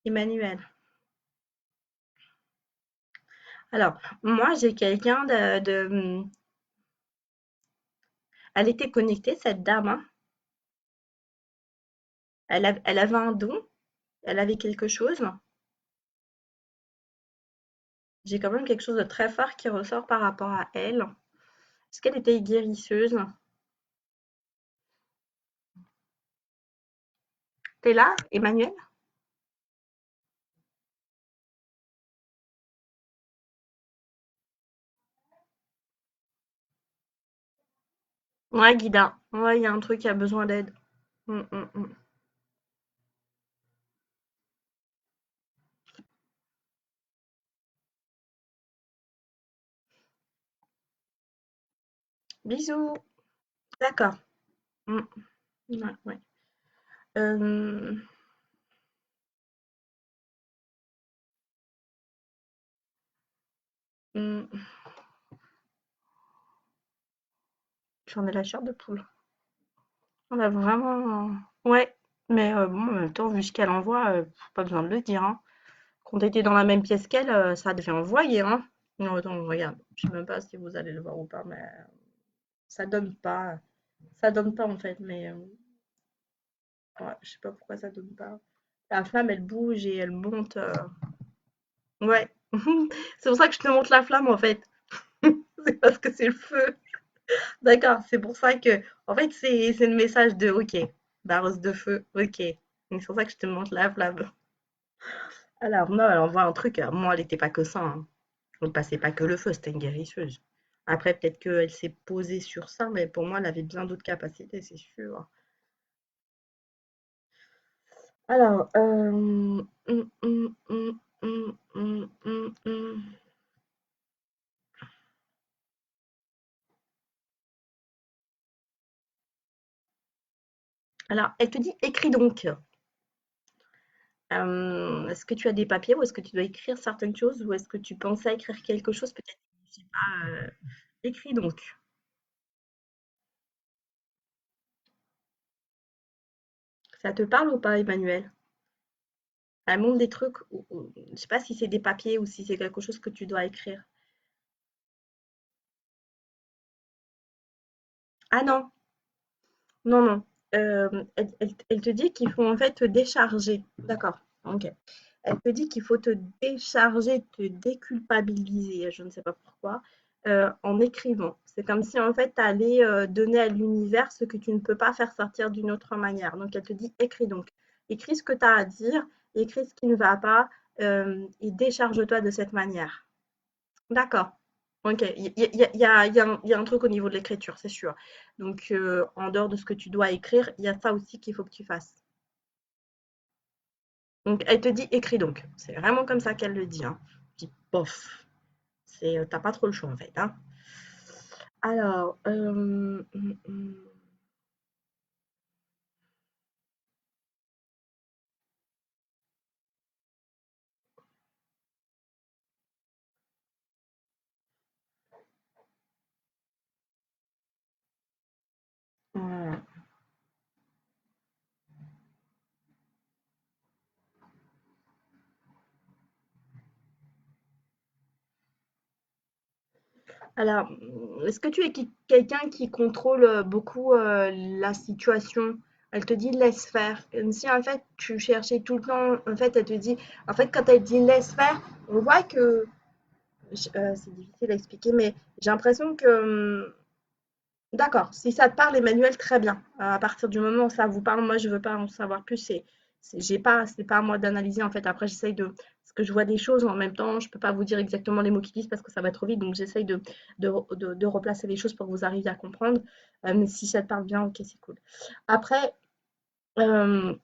Emmanuel. Alors, moi, j'ai quelqu'un elle était connectée, cette dame, hein. Elle avait un don, elle avait quelque chose. J'ai quand même quelque chose de très fort qui ressort par rapport à elle. Est-ce qu'elle était guérisseuse? T'es là, Emmanuel? Ouais, Guida. Ouais, il y a un truc qui a besoin d'aide. Mm. Bisous. D'accord. Mm. Ouais, ouais. Euh, mm, J'en ai la chair de poule. On a vraiment. Ouais, mais bon, en même temps, vu ce qu'elle envoie, pas besoin de le dire, hein. Quand t'étais dans la même pièce qu'elle, ça devait envoyer, hein. Non, attends, regarde. Je sais même pas si vous allez le voir ou pas, mais ça donne pas. Ça donne pas en fait, mais ouais, je sais pas pourquoi ça donne pas. La flamme, elle bouge et elle monte. Ouais. C'est pour ça que je te montre la flamme en fait. C'est parce que c'est le feu. D'accord, c'est pour ça que. En fait, c'est le message de OK. Barre de feu, OK. Donc, c'est pour ça que je te montre la. Alors, non, elle envoie un truc. Moi, elle n'était pas que ça, hein. Elle passait pas que le feu, c'était une guérisseuse. Après, peut-être qu'elle s'est posée sur ça, mais pour moi, elle avait bien d'autres capacités, c'est sûr. Alors, Alors, elle te dit écris donc. Est-ce que tu as des papiers ou est-ce que tu dois écrire certaines choses ou est-ce que tu pensais écrire quelque chose peut-être? Je sais pas. Écris donc. Ça te parle ou pas, Emmanuel? Elle montre des trucs, je sais pas si c'est des papiers ou si c'est quelque chose que tu dois écrire. Ah non, non, non. Elle te dit qu'il faut en fait te décharger. D'accord, ok. Elle te dit qu'il faut te décharger, te déculpabiliser, je ne sais pas pourquoi, en écrivant. C'est comme si en fait tu allais donner à l'univers ce que tu ne peux pas faire sortir d'une autre manière. Donc elle te dit écris donc. Écris ce que tu as à dire, écris ce qui ne va pas et décharge-toi de cette manière. D'accord. OK. Il y a un truc au niveau de l'écriture, c'est sûr. Donc, en dehors de ce que tu dois écrire, il y a ça aussi qu'il faut que tu fasses. Donc, elle te dit écris donc. C'est vraiment comme ça qu'elle le dit, hein. Puis, bof, t'as pas trop le choix en fait, hein. Alors, voilà. Alors, est-ce que tu es quelqu'un qui contrôle beaucoup la situation? Elle te dit laisse faire. Comme si en fait tu cherchais tout le temps, en fait elle te dit, en fait quand elle dit laisse faire, on voit que, c'est difficile à expliquer, mais j'ai l'impression que, d'accord, si ça te parle, Emmanuel, très bien. À partir du moment où ça vous parle, moi, je veux pas en savoir plus. J'ai pas, c'est pas à moi d'analyser. En fait, après, j'essaye de, parce que je vois des choses en même temps, je peux pas vous dire exactement les mots qu'ils disent parce que ça va trop vite. Donc, j'essaye de replacer les choses pour que vous arriviez à comprendre. Mais si ça te parle bien, ok, c'est cool. Après, euh,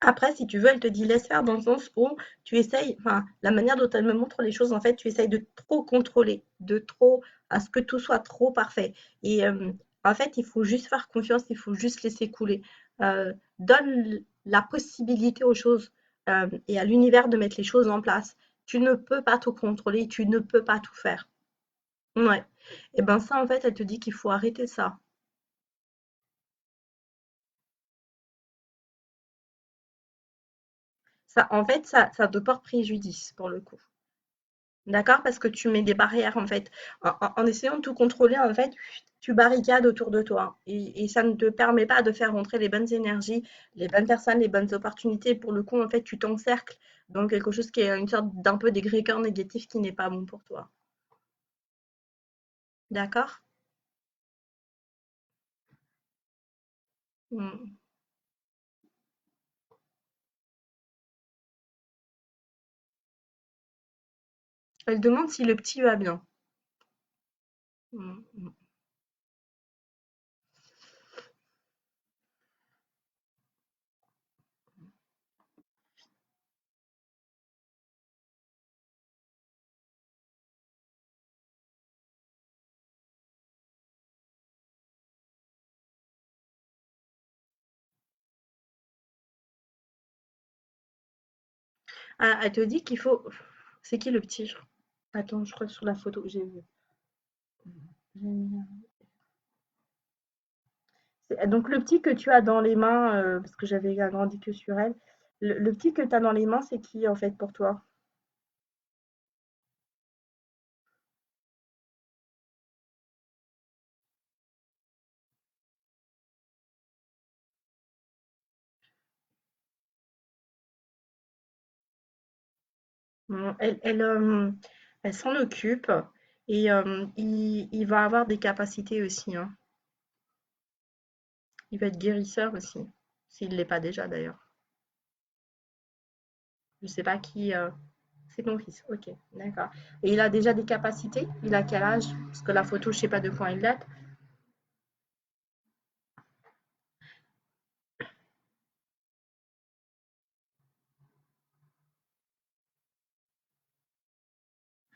après, si tu veux, elle te dit laisse faire dans le sens où tu essayes, enfin, la manière dont elle me montre les choses, en fait, tu essayes de trop contrôler, de trop, à ce que tout soit trop parfait. Et en fait, il faut juste faire confiance, il faut juste laisser couler. Donne la possibilité aux choses et à l'univers de mettre les choses en place. Tu ne peux pas tout contrôler, tu ne peux pas tout faire. Ouais. Et ben ça, en fait, elle te dit qu'il faut arrêter ça. Ça, en fait, ça te porte préjudice pour le coup. D'accord? Parce que tu mets des barrières, en fait. En essayant de tout contrôler, en fait, tu barricades autour de toi. Et ça ne te permet pas de faire rentrer les bonnes énergies, les bonnes personnes, les bonnes opportunités. Pour le coup, en fait, tu t'encercles dans quelque chose qui est une sorte d'un peu d'égrégore négatif qui n'est pas bon pour toi. D'accord? Mm. Elle demande si le petit va bien. Mm, mm. Ah, elle te dit qu'il faut. C'est qui le petit? Attends, je crois que sur la photo, j'ai vu. Donc le petit que tu as dans les mains, parce que j'avais agrandi que sur elle, le petit que tu as dans les mains, c'est qui en fait pour toi? Elle s'en occupe et il va avoir des capacités aussi, hein. Il va être guérisseur aussi. S'il l'est pas déjà d'ailleurs. Je sais pas qui. C'est ton fils. Ok, d'accord. Et il a déjà des capacités? Il a quel âge? Parce que la photo, je sais pas de quand il date.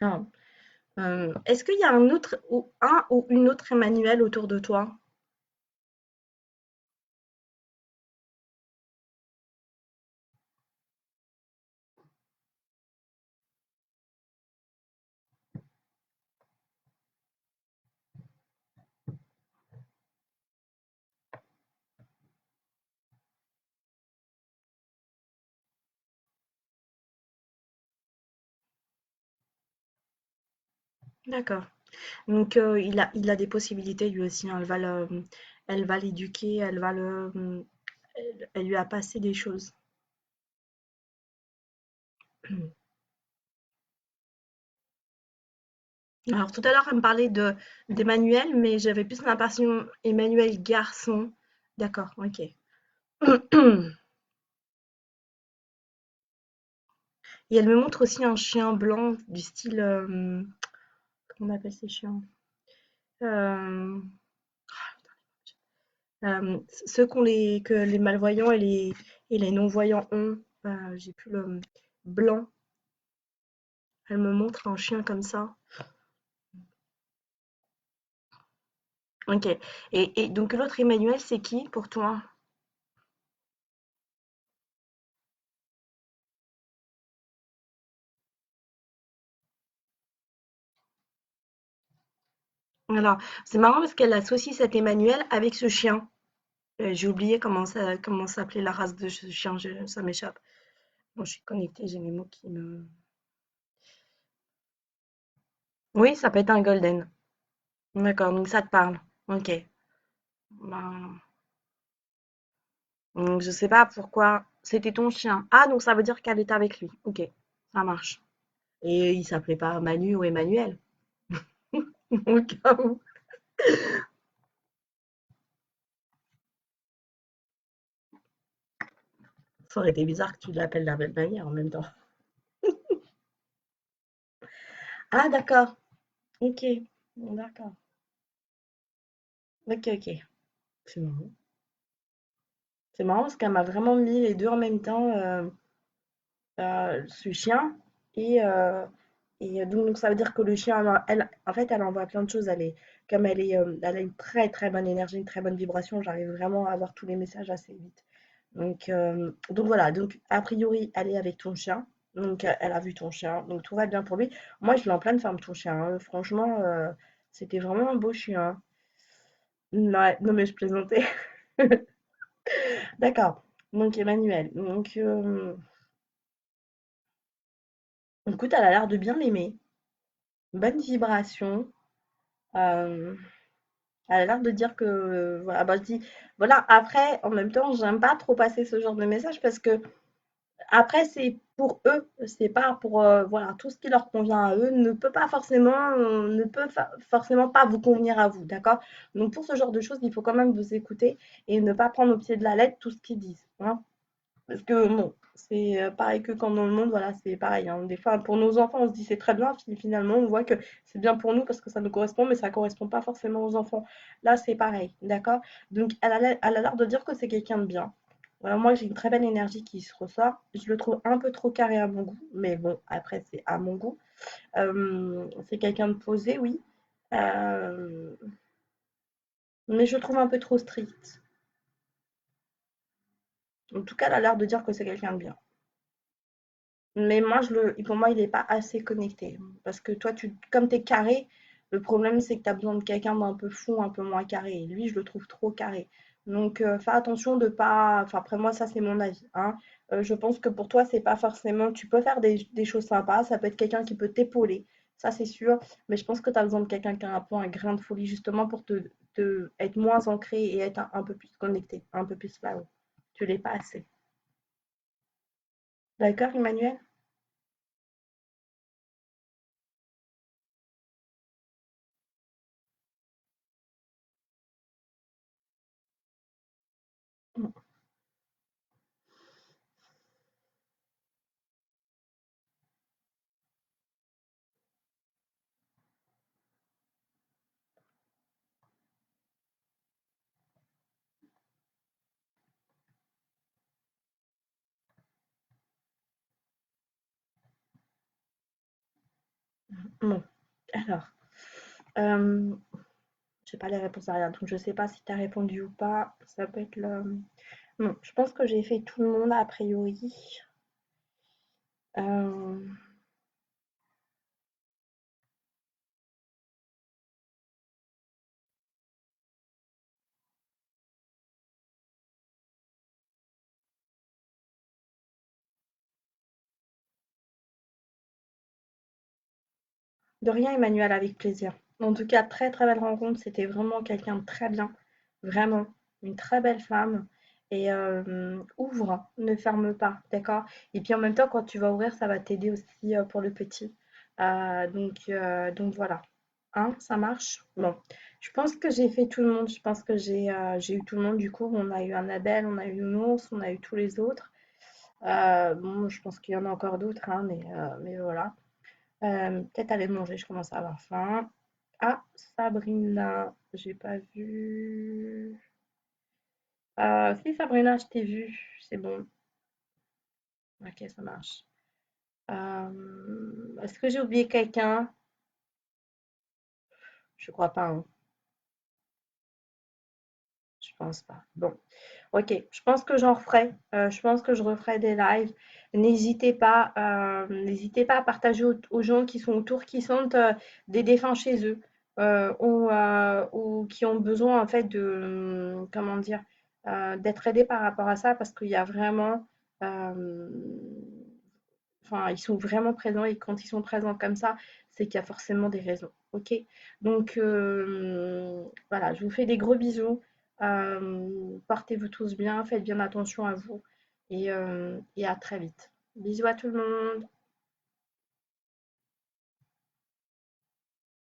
Ah. Est-ce qu'il y a un autre ou un ou une autre Emmanuel autour de toi? D'accord. Donc il a des possibilités lui aussi, hein. Elle va l'éduquer, elle lui a passé des choses. Alors tout à l'heure, elle me parlait d'Emmanuel, mais j'avais plus l'impression Emmanuel garçon. D'accord, ok. Et elle me montre aussi un chien blanc du style, comment on appelle ces chiens? Euh, ceux que les malvoyants et les non-voyants ont. J'ai plus le blanc. Elle me montre un chien comme ça. Ok. Et donc l'autre Emmanuel, c'est qui pour toi? Alors, c'est marrant parce qu'elle associe cet Emmanuel avec ce chien. J'ai oublié comment s'appelait la race de ce chien, ça m'échappe. Bon, je suis connectée, j'ai mes mots qui me... Oui, ça peut être un golden. D'accord, donc ça te parle. Ok. Ben, donc je sais pas pourquoi c'était ton chien. Ah, donc ça veut dire qu'elle est avec lui. Ok, ça marche. Et il s'appelait pas Manu ou Emmanuel. Au cas où. Ça aurait été bizarre que tu l'appelles de la même manière en même temps. Ah, d'accord. Ok. D'accord. Ok, ok. C'est marrant. C'est marrant parce qu'elle m'a vraiment mis les deux en même temps, ce chien. Et, euh, donc, ça veut dire que le chien, alors, en fait, elle envoie plein de choses. Comme elle a une très très bonne énergie, une très bonne vibration, j'arrive vraiment à avoir tous les messages assez vite. Donc voilà, donc a priori, elle est avec ton chien. Donc elle a vu ton chien, donc tout va bien pour lui. Moi, je l'ai en pleine forme, ton chien, hein. Franchement, c'était vraiment un beau chien. Ouais, non mais je plaisantais. D'accord. Donc Emmanuel. Écoute, elle a l'air de bien l'aimer. Bonne vibration. Euh, Elle a l'air de dire que, voilà, bah, je dis, voilà, après, en même temps, j'aime pas trop passer ce genre de message parce que, après, c'est pour eux, c'est pas pour, voilà, tout ce qui leur convient à eux ne peut forcément pas vous convenir à vous, d'accord? Donc, pour ce genre de choses, il faut quand même vous écouter et ne pas prendre au pied de la lettre tout ce qu'ils disent, hein. Parce que bon, c'est pareil que quand dans le monde, voilà, c'est pareil, hein. Des fois, pour nos enfants, on se dit c'est très bien, finalement, on voit que c'est bien pour nous parce que ça nous correspond, mais ça ne correspond pas forcément aux enfants. Là, c'est pareil, d'accord? Donc, elle a l'air de dire que c'est quelqu'un de bien. Voilà, moi, j'ai une très belle énergie qui se ressort. Je le trouve un peu trop carré à mon goût, mais bon, après, c'est à mon goût. C'est quelqu'un de posé, oui. Euh, mais je le trouve un peu trop strict. En tout cas, elle a l'air de dire que c'est quelqu'un de bien. Mais moi, pour moi, il n'est pas assez connecté. Parce que toi, comme tu es carré, le problème, c'est que tu as besoin de quelqu'un d'un peu fou, un peu moins carré. Et lui, je le trouve trop carré. Donc, fais attention de pas. Enfin, après moi, ça, c'est mon avis, hein. Je pense que pour toi, c'est pas forcément. Tu peux faire des choses sympas. Ça peut être quelqu'un qui peut t'épauler. Ça, c'est sûr. Mais je pense que tu as besoin de quelqu'un qui a un peu un grain de folie, justement, pour être moins ancré et être un peu plus connecté, un peu plus là-haut. Tu l'es pas assez. D'accord, Emmanuel? Bon, alors, euh, j'ai pas les réponses derrière, donc je sais pas si tu as répondu ou pas. Ça peut être le. Non, je pense que j'ai fait tout le monde a priori. Euh, De rien, Emmanuel, avec plaisir. En tout cas, très très belle rencontre. C'était vraiment quelqu'un de très bien. Vraiment. Une très belle femme. Et ouvre, ne ferme pas, d'accord? Et puis en même temps, quand tu vas ouvrir, ça va t'aider aussi pour le petit. Donc voilà. Hein, ça marche? Bon. Je pense que j'ai fait tout le monde. Je pense que j'ai eu tout le monde. Du coup, on a eu Annabelle, on a eu Nounours, on a eu tous les autres. Bon, je pense qu'il y en a encore d'autres, hein, mais voilà. Peut-être aller manger, je commence à avoir faim. Ah, Sabrina, j'ai pas vu. Si, Sabrina, je t'ai vu. C'est bon. Ok, ça marche. Est-ce que j'ai oublié quelqu'un? Je crois pas, hein. Je pense pas. Bon, ok. Je pense que j'en referai. Je pense que je referai des lives. N'hésitez pas à partager aux gens qui sont autour, qui sentent des défunts chez eux, ou qui ont besoin en fait de, comment dire, d'être aidés par rapport à ça, parce qu'il y a vraiment, euh, enfin, ils sont vraiment présents et quand ils sont présents comme ça, c'est qu'il y a forcément des raisons. Ok? Donc, voilà, je vous fais des gros bisous. Portez-vous tous bien, faites bien attention à vous et à très vite. Bisous à tout le monde.